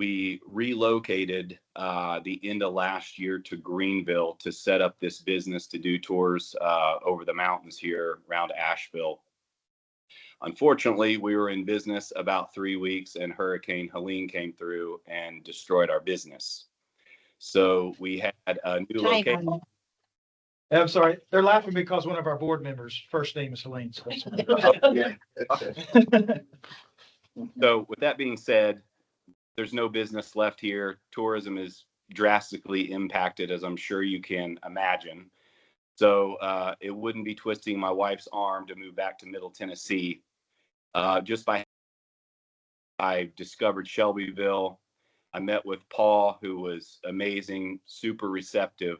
N: We relocated the end of last year to Greenville to set up this business to do tours over the mountains here around Asheville. Unfortunately, we were in business about 3 weeks and Hurricane Helene came through and destroyed our business. So we had a new location.
F: I'm sorry, they're laughing because one of our board members' first name is Helene. So
N: So with that being said, there's no business left here. Tourism is drastically impacted, as I'm sure you can imagine. So it wouldn't be twisting my wife's arm to move back to Middle Tennessee. I discovered Shelbyville. I met with Paul, who was amazing, super receptive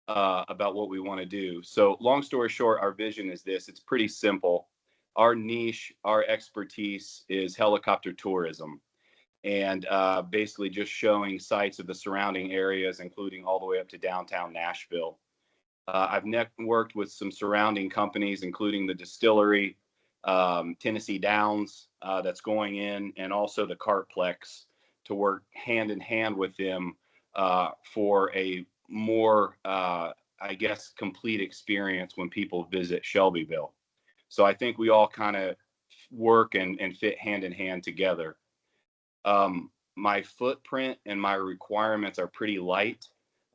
N: about what we want to do. So long story short, our vision is this. It's pretty simple. Our niche, our expertise is helicopter tourism, and basically just showing sites of the surrounding areas, including all the way up to downtown Nashville. I've worked with some surrounding companies, including the distillery, Tennessee Downs that's going in, and also the Cartplex, to work hand in hand with them for a more, I guess, complete experience when people visit Shelbyville. So I think we all kind of work and fit hand in hand together. My footprint and my requirements are pretty light.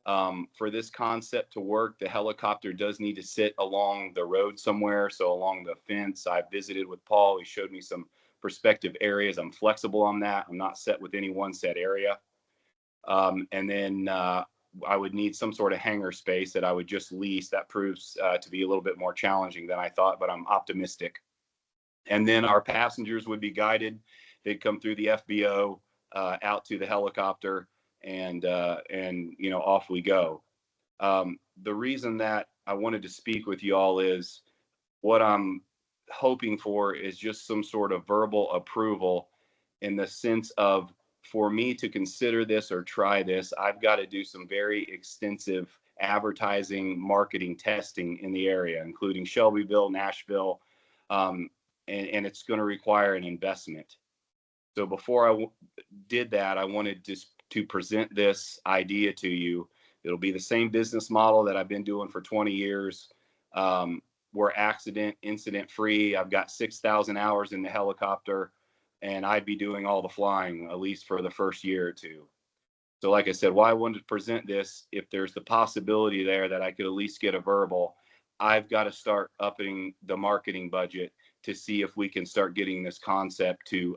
N: For this concept to work, the helicopter does need to sit along the road somewhere, so along the fence. I visited with Paul. He showed me some prospective areas. I'm flexible on that. I'm not set with any one set area. And then I would need some sort of hangar space that I would just lease. That proves to be a little bit more challenging than I thought, but I'm optimistic. And then our passengers would be guided. They'd come through the FBO out to the helicopter, and you know, off we go. The reason that I wanted to speak with you all is what I'm hoping for is just some sort of verbal approval, in the sense of, for me to consider this or try this, I've got to do some very extensive advertising, marketing, testing in the area, including Shelbyville, Nashville, and it's going to require an investment. So before I did that, I wanted to present this idea to you. It'll be the same business model that I've been doing for 20 years. We're incident free. I've got 6,000 hours in the helicopter, and I'd be doing all the flying, at least for the first year or two. So like I said, why I wanted to present this, if there's the possibility there that I could at least get a verbal, I've got to start upping the marketing budget to see if we can start getting this concept to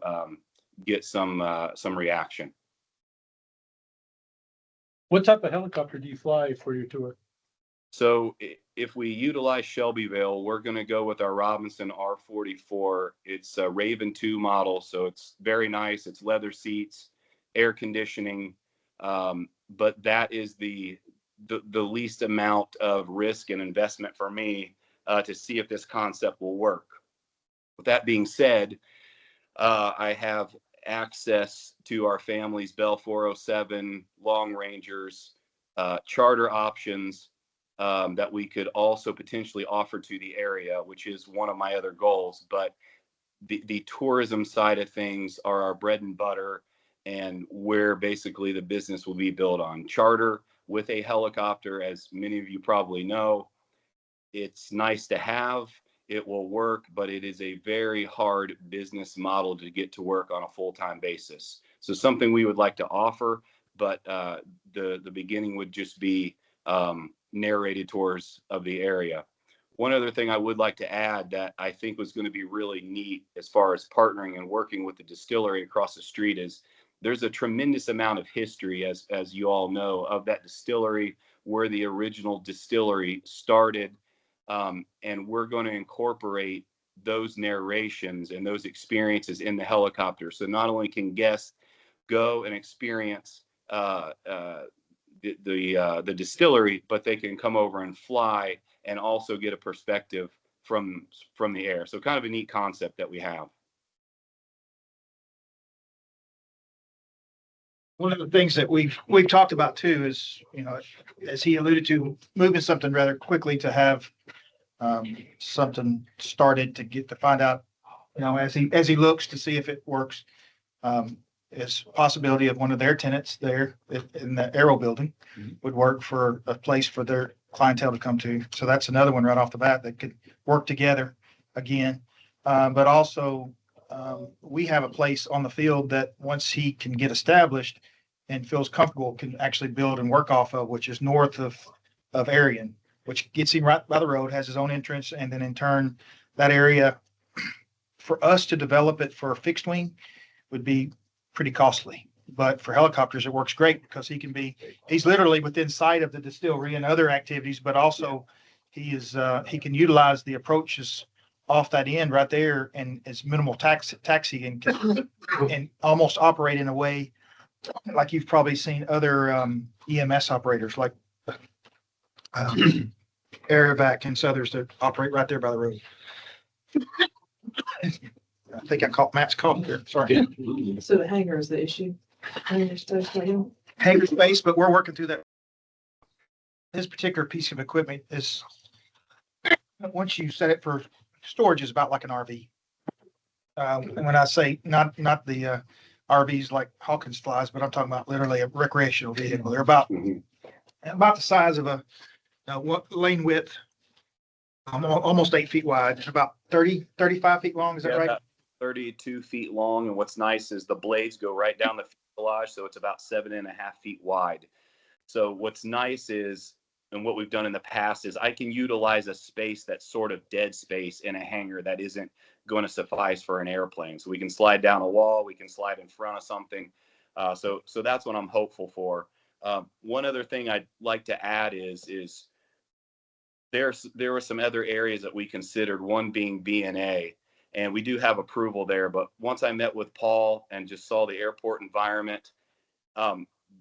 N: get some reaction.
G: What type of helicopter do you fly for your tour?
N: So if we utilize Shelbyville, we're going to go with our Robinson R44. It's a Raven 2 model, so it's very nice. It's leather seats, air conditioning, but that is the least amount of risk and investment for me to see if this concept will work. With that being said, I have access to our family's Bell 407, Long Rangers, charter options that we could also potentially offer to the area, which is one of my other goals. But the tourism side of things are our bread and butter, and where basically the business will be built on. Charter with a helicopter, as many of you probably know, it's nice to have. It will work, but it is a very hard business model to get to work on a full-time basis. So something we would like to offer, but the beginning would just be narrated tours of the area. One other thing I would like to add that I think was going to be really neat as far as partnering and working with the distillery across the street is there's a tremendous amount of history, as you all know, of that distillery, where the original distillery started. And we're going to incorporate those narrations and those experiences in the helicopter. So not only can guests go and experience the distillery, but they can come over and fly and also get a perspective from the air. So kind of a neat concept that we have.
F: one of the things that we've talked about too is, you know, as he alluded to, moving something rather quickly to have something started to find out, you know, as he looks to see if it works, is possibility of one of their tenants there in the Aero building would work for a place for their clientele to come to. So that's another one right off the bat that could work together again. But also we have a place on the field that once he can get established, and feels comfortable can actually build and work off of, which is north of Arion, which gets him right by the road, has his own entrance, and then in turn, that area, for us to develop it for a fixed wing would be pretty costly. But for helicopters, it works great because he's literally within sight of the distillery and other activities, but also he can utilize the approaches off that end right there, and it's minimal taxi and almost operate in a way like you've probably seen other EMS operators like Aerovac and others that operate right there by the road. I think I caught Matt's call there. Sorry.
D: So the hangar is the issue. Hangar space for him.
F: Hangar space, but we're working through that. This particular piece of equipment is, once you set it for storage, is about like an RV. And when I say not the RVs like Hawkins flies, but I'm talking about literally a recreational vehicle. They're about the size of a lane width, almost 8 feet wide, about 35 feet long. Is that right?
N: About 32 feet long. And what's nice is the blades go right down the fuselage, so it's about 7.5 feet wide. So what's nice is, and what we've done in the past is I can utilize a space that's sort of dead space in a hangar that isn't going to suffice for an airplane. So we can slide down a wall, we can slide in front of something. So that's what I'm hopeful for. One other thing I'd like to add is there were some other areas that we considered, one being B&A, and we do have approval there. But once I met with Paul and just saw the airport environment,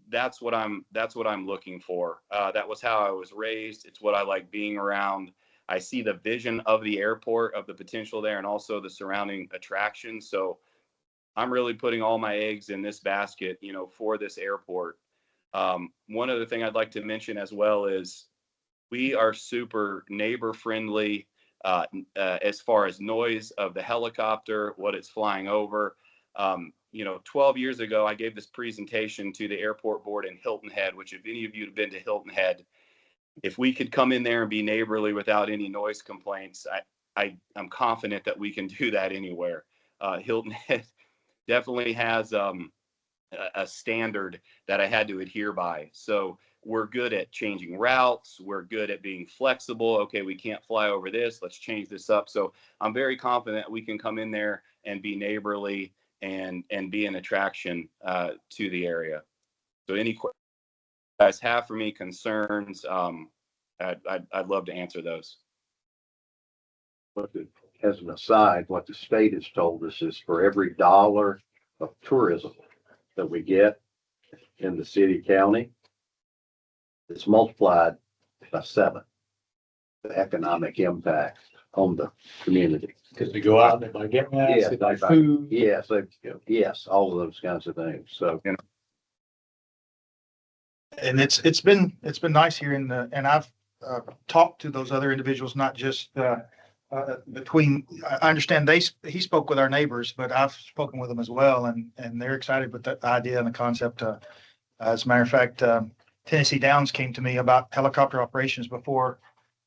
N: that's what I'm looking for. That was how I was raised. It's what I like being around. I see the vision of the airport, of the potential there, and also the surrounding attractions. So I'm really putting all my eggs in this basket, for this airport. One other thing I'd like to mention as well is we are super neighbor friendly as far as noise of the helicopter, what it's flying over. 12 years ago, I gave this presentation to the airport board in Hilton Head, which if any of you have been to Hilton Head, if we could come in there and be neighborly without any noise complaints, I'm confident that we can do that anywhere. Hilton Head definitely has a standard that I had to adhere by. So we're good at changing routes. We're good at being flexible. Okay, we can't fly over this. Let's change this up. So I'm very confident we can come in there and be neighborly and be an attraction to the area. So any questions you guys have for me, concerns, I'd love to answer those.
A: As an aside, what the state has told us is for every dollar of tourism that we get in the city county, it's multiplied by 7. The economic impact on the community.
G: Because they go out and they buy gas,
A: Yeah,
G: they buy
A: they buy-
G: food.
A: Yes, yes, all of those kinds of things. So,
F: And it's been nice here and I've talked to those other individuals, not just between, I understand he spoke with our neighbors, but I've spoken with them as well, and they're excited with the idea and the concept. As a matter of fact, Tennessee Downs came to me about helicopter operations before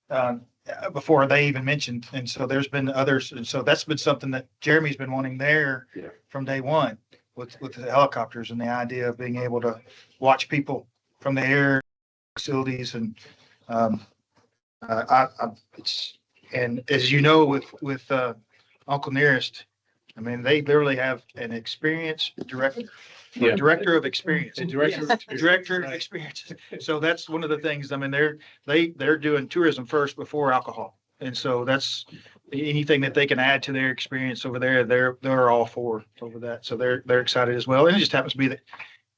F: they even mentioned, and so there's been others, and so that's been something that Jeremy's been wanting there from day one with the helicopters and the idea of being able to watch people from the air facilities and and as you know, with Uncle Nearest, I mean, they literally have an experienced director.
G: Yeah.
F: Director of experience.
G: Director
F: Of experience. So that's one of the things. I mean, they're doing tourism first before alcohol. And so that's anything that they can add to their experience over there. They're all for over that. So they're excited as well. And it just happens to be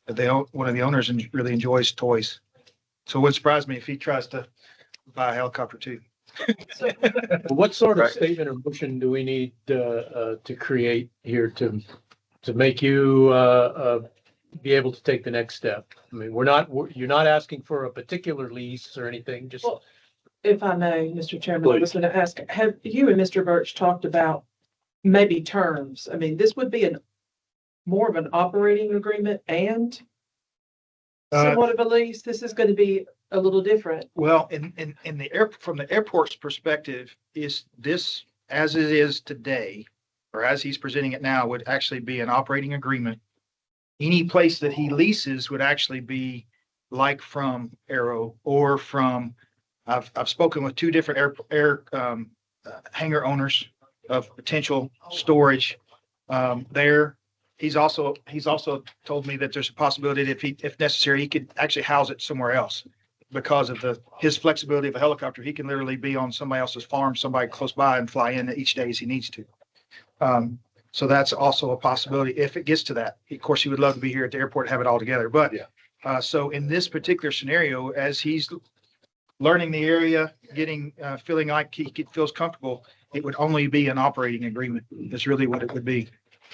F: that one of the owners really enjoys toys. So it wouldn't surprise me if he tries to buy a helicopter too.
G: What sort of statement of motion do we need to create here to make you be able to take the next step? I mean, you're not asking for a particular lease or anything, just.
D: Well, if I may, Mr. Chairman, I was going to ask, have you and Mr. Birch talked about maybe terms? I mean, this would be more of an operating agreement and somewhat of a lease. This is going to be a little different.
F: Well, from the airport's perspective, is this as it is today, or as he's presenting it now, would actually be an operating agreement any place that he leases would actually be like from Arrow or from, I've spoken with two different hangar owners of potential storage there. He's also told me that there's a possibility that if necessary, he could actually house it somewhere else because of his flexibility of a helicopter. He can literally be on somebody else's farm, somebody close by, and fly in each day as he needs to. So that's also a possibility if it gets to that. Of course, he would love to be here at the airport and have it all together. But so in this particular scenario, as he's learning the area, feeling like he feels comfortable, it would only be an operating agreement. Is really what it would be.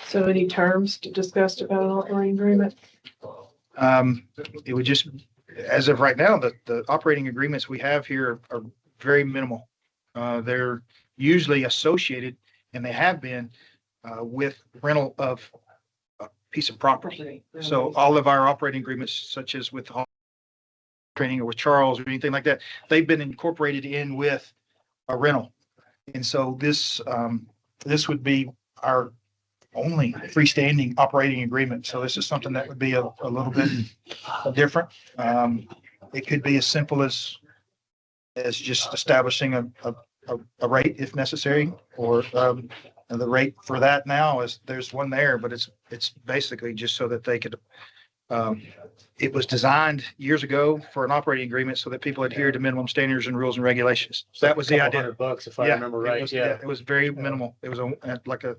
D: So any terms discussed about an operating agreement?
F: It would just, as of right now, the operating agreements we have here are very minimal. They're usually associated, and they have been, with rental of a piece of property. So all of our operating agreements, such as with training or with Charles or anything like that, they've been incorporated in with a rental. And so this would be our only freestanding operating agreement. So this is something that would be a little bit different. It could be as simple as just establishing a rate if necessary, or the rate for that now is there's one there, but it's basically just so that they could. It was designed years ago for an operating agreement so that people adhere to minimum standards and rules and regulations. So that was the idea.
G: $200 if I remember right.
F: It was very minimal. It was like a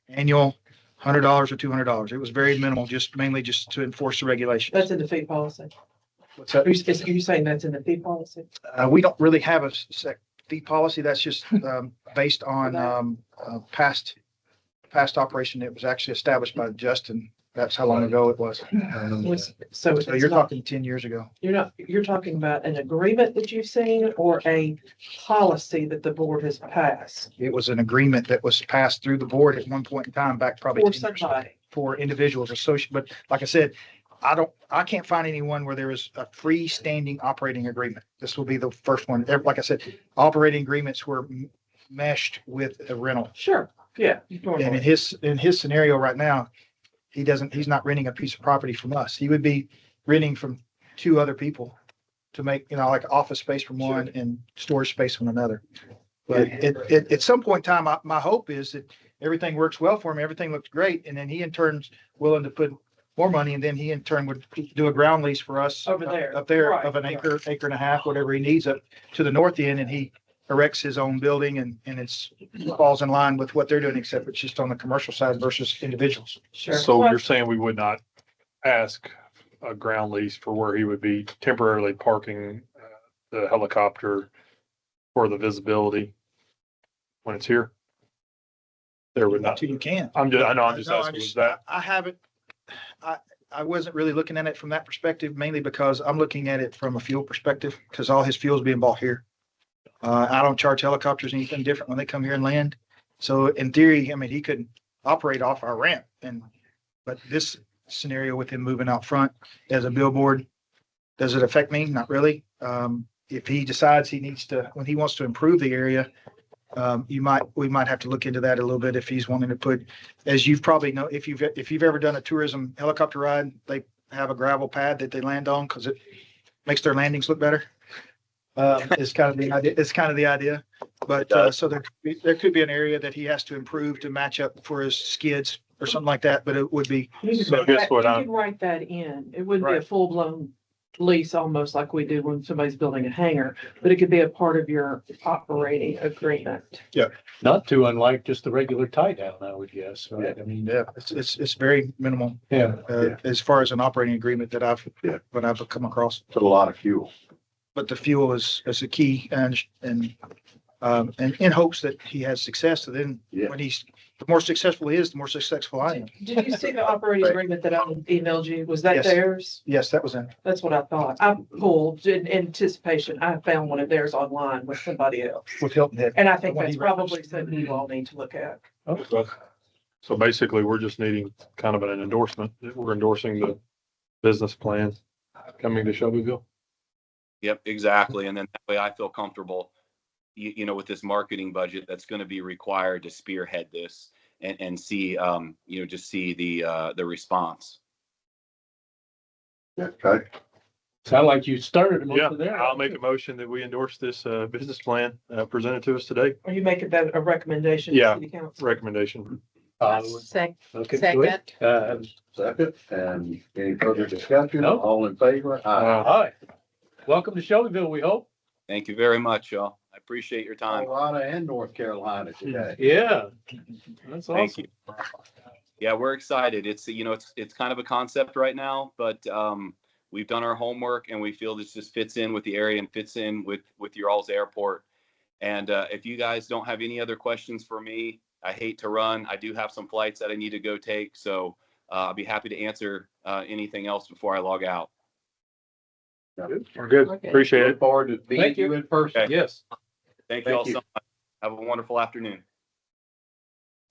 F: annual $100 or $200. It was very minimal, mainly just to enforce the regulations.
D: That's in the fee policy.
F: What's that?
D: Are you saying that's in the fee policy?
F: We don't really have a set fee policy. That's just based on past operation. It was actually established by Justin. That's how long ago it was. So you're talking 10 years ago.
D: You're talking about an agreement that you've seen or a policy that the board has passed?
F: It was an agreement that was passed through the board at one point in time back probably
D: For
F: 10 years ago,
D: somebody.
F: for individuals associated. But like I said, I can't find anyone where there is a freestanding operating agreement. This will be the first one. Like I said, operating agreements were meshed with a rental.
D: Sure, yeah.
F: And in his scenario right now, he's not renting a piece of property from us. He would be renting from two other people to make, like office space from one and storage space from another. But at some point in time, my hope is that everything works well for him. Everything looks great. And then he in turn's willing to put more money, and then he in turn would do a ground lease for us
D: Over there.
F: up there
D: Right,
F: of an acre and a half, whatever he needs up to the north end. And he erects his own building and it falls in line with what they're doing, except it's just on the commercial side versus individuals.
D: Sure.
K: So you're saying we would not ask a ground lease for where he would be temporarily parking the helicopter for the visibility when it's here? There would not.
F: You can.
K: I'm just asking, was that?
F: I haven't, I wasn't really looking at it from that perspective, mainly because I'm looking at it from a fuel perspective, because all his fuel is being bought here. I don't charge helicopters anything different when they come here and land. So in theory, I mean, he could operate off our ramp, but this scenario with him moving out front as a billboard, does it affect me? Not really. If he decides when he wants to improve the area, we might have to look into that a little bit if he's wanting to put, as you've probably know, if you've ever done a tourism helicopter ride, they have a gravel pad that they land on because it makes their landings look better. It's kind of the idea. But so there could be an area that he has to improve to match up for his skids or something like that. But it would be.
K: So guess what?
D: You can write that in. It wouldn't be a full blown lease, almost like we do when somebody's building a hangar, but it could be a part of your operating agreement.
F: Yeah.
G: Not too unlike just the regular tie down, I would guess, right? I mean,
F: Yeah, it's very minimal.
G: Yeah.
F: As far as an operating agreement that I've come across.
A: It's a lot of fuel.
F: But the fuel is a key, and in hopes that he has success. So then when the more successful he is, the more successful I am.
D: Did you see the operating agreement that I emailed you? Was that
F: Yes.
D: theirs?
F: Yes, that was in.
D: That's what I thought. I pulled in anticipation. I found one of theirs online with somebody else.
F: With Hilton Head.
D: And I think
F: What
D: that's
F: he referenced.
D: probably something you all need to look at.
K: So basically, we're just needing kind of an endorsement. We're endorsing the business plan coming to Shelbyville.
N: Yep, exactly. And then that way I feel comfortable, with this marketing budget that's going to be required to spearhead this and see, just see the response.
A: Okay,
G: Sound like you started a
K: Yeah,
G: motion there.
K: I'll make a motion that we endorse this, business plan, presented to us today.
D: Are you making that a recommendation? to
K: Yeah.
D: City Council?
K: Recommendation.
B: Sec-
G: Okay,
B: Second.
G: go ahead.
A: second, and any further discussion?
G: No.
A: All in favor? Aye.
G: Hi. Welcome to Shelbyville, we hope.
N: Thank you very much, y'all. I appreciate your time.
A: Colorado and North Carolina today.
G: Yeah. That's
N: Thank
G: awesome.
N: you. Yeah, we're excited. It's, it's kind of a concept right now, but we've done our homework and we feel this just fits in with the area and fits in with your all's airport. And if you guys don't have any other questions for me, I hate to run. I do have some flights that I need to go take. So I'll be happy to answer anything else before I log out.
K: We're good.
B: Okay.
K: Appreciate
A: Look
K: it.
A: forward to meeting
G: Thank you.
A: you in person.
N: Okay.
G: Yes.
N: Thank you
A: Thank
N: all
A: you.
N: so much. Have a wonderful afternoon.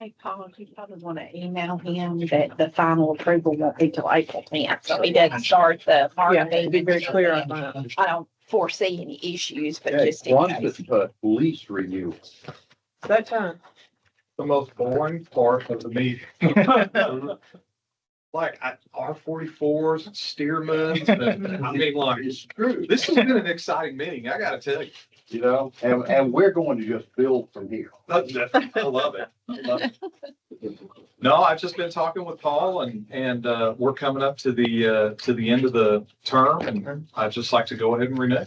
C: Hey, Paul, you probably want to email him that the final approval won't be till April 10th, so he doesn't start the
D: Yeah,
C: marketing.
D: be very clear on that.
C: I don't foresee any issues, but
A: Okay,
C: just in
A: one
C: case.
A: is lease renewal.
D: That time.
F: The most boring part of the meeting.
O: Like R44s and Stearmans, and I mean, like, this has been an exciting meeting, I gotta tell you.
A: You know, and we're going to just build from here.
O: I love it. I love it. No, I've just been talking with Paul and we're coming up to the end of the term and I'd just like to go ahead and renew.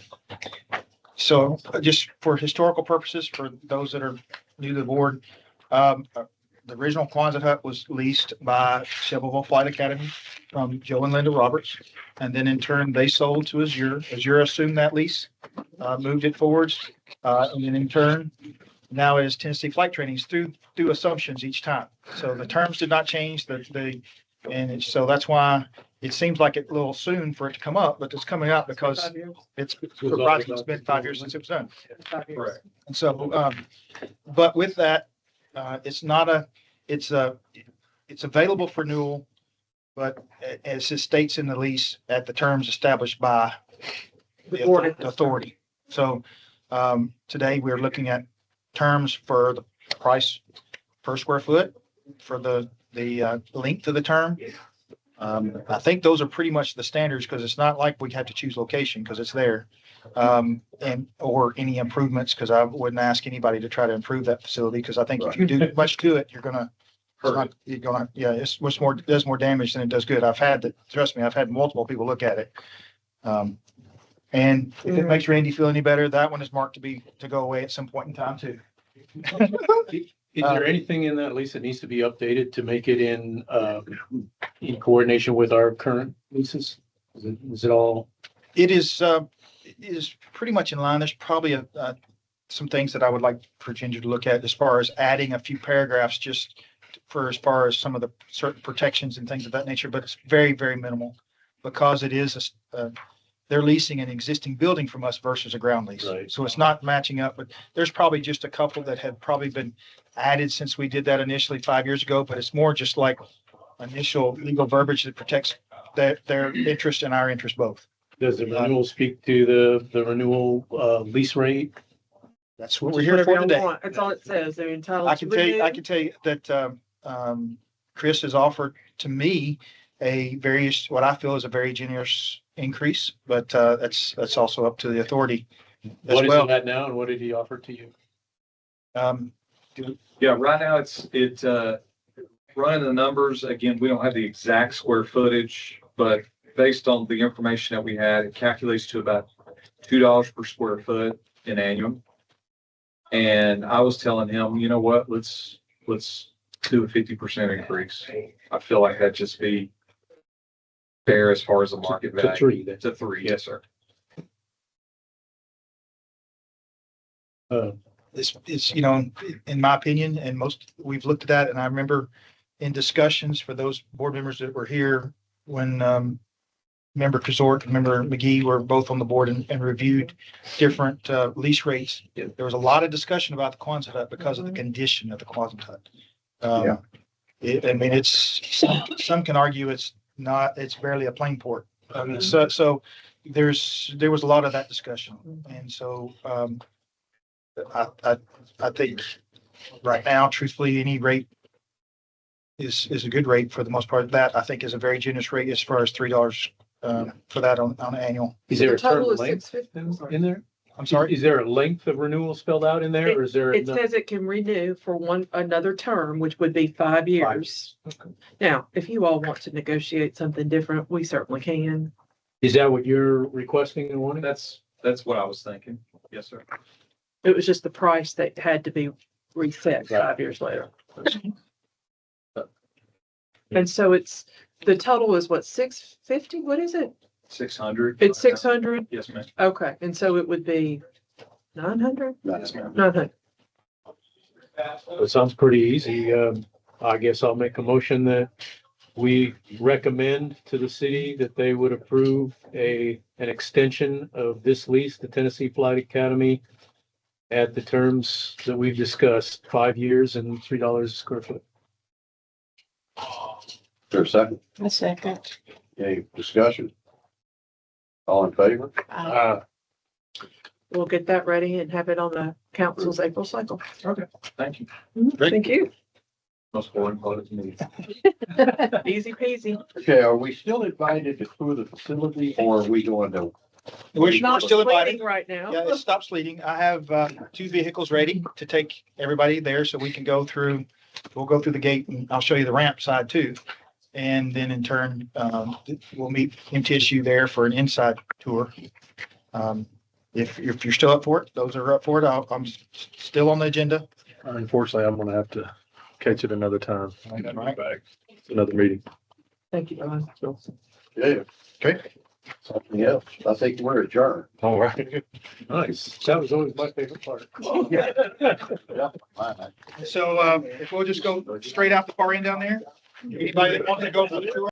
F: So just for historical purposes, for those that are new to the board, the original Quonset hut was leased by Shelbyville Flight Academy from Joe and Linda Roberts. And then in turn, they sold to Azure. Azure assumed that lease, moved it forwards. And then in turn, now is Tennessee Flight Trainings through assumptions each time. So the terms did not change, so that's why it seems like it's a little soon for it to come up, but it's coming up because it's surprising. It's been 5 years since it was done.
O: Correct.
F: And so, but with that, it's available for renewal, but as it states in the lease, at the terms established by the authority. So, today we're looking at terms for the price per square foot, for the length of the term. I think those are pretty much the standards because it's not like we have to choose location because it's there. Or any improvements, because I wouldn't ask anybody to try to improve that facility, because I think if you do much to it, it's much more, it does more damage than it does good. Trust me, I've had multiple people look at it. And if it makes Randy feel any better, that one is marked to go away at some point in time too.
G: Is there anything in that lease that needs to be updated to make it in coordination with our current leases? Is it all?
F: It is pretty much in line. There's probably some things that I would like for Ginger to look at as far as adding a few paragraphs just for as far as some of the certain protections and things of that nature, but it's very, very minimal because it is they're leasing an existing building from us versus a ground lease.
G: Right.
F: So it's not matching up, but there's probably just a couple that have probably been added since we did that initially 5 years ago, but it's more just like initial legal verbiage that protects their interest and our interest both.
G: Does the renewal speak to the renewal lease rate?
F: That's what we're here for today.
D: That's all it says. They're entitled
F: I
D: to
F: can tell you that Chris has offered to me what I feel is a very generous increase, but that's also up to the authority as
G: What is
F: well.
G: it at now and what did he offer to you?
O: Yeah, right now it's running the numbers. Again, we don't have the exact square footage, but based on the information that we had, it calculates to about $2 per square foot in annual. And I was telling him, you know what, let's do a 50% increase. I feel like that'd just be fair as far as the market value.
G: To three, then.
O: To three, yes, sir.
F: It's, in my opinion, and we've looked at that, and I remember in discussions for those board members that were here when Member Kazork and Member McGee were both on the board and reviewed different lease rates. There was a lot of discussion about the Quonset hut because of the condition of the Quonset hut. Some can argue it's barely a plane port. So there was a lot of that discussion. And so I think right now, truthfully, any rate is a good rate for the most part. That I think is a very generous rate as far as $3 for that on an annual.
G: Is there
D: The
G: a term
D: total is
G: length
D: 650.
G: in there?
F: I'm sorry.
G: Is there a length of renewal spelled out in there or is there?
D: It says it can renew for another term, which would be 5 years.
G: Okay.
D: Now, if you all want to negotiate something different, we certainly can.
G: Is that what you're requesting and wanting?
O: That's what I was thinking. Yes, sir.
D: It was just the price that had to be reset 5 years later. And so the total is what, 650? What is it?
O: 600.
D: It's 600?
O: Yes, ma'am.
D: Okay, and so it would be 900?
O: Yes, ma'am.
D: 900.
G: It sounds pretty easy. I guess I'll make a motion that we recommend to the city that they would approve an extension of this lease, the Tennessee Flight Academy, at the terms that we've discussed, 5 years and $3 a square foot.
A: Is there a second?
B: A second.
A: Any discussion? All in favor?
D: We'll get that ready and have it on the council's April cycle.
O: Thank you.
D: Thank you.
O: Most boring part of me.
D: Easy peasy.
A: Okay, are we still invited to tour the facility or are we going to?
F: We're
D: Not
F: still invited.
D: sleeping right now.
F: Yeah, it stops leading. I have 2 vehicles ready to take everybody there so we can go through, we'll go through the gate and I'll show you the ramp side too. And then in turn, we'll meet MTSU there for an inside tour. If you're still up for it, those are up for it. I'm still on the agenda.
K: Unfortunately, I'm gonna have to catch it another time. I gotta
F: Right.
K: be back. It's another meeting.
D: Thank you, Ron.
A: Yeah.
F: Okay.
A: Something else. I think we're adjourned.
K: All right.
G: Nice. That was always my favorite part.
A: Yeah. Fine.
F: So if we'll just go straight out the far end down there, anybody that wants to go for the tour?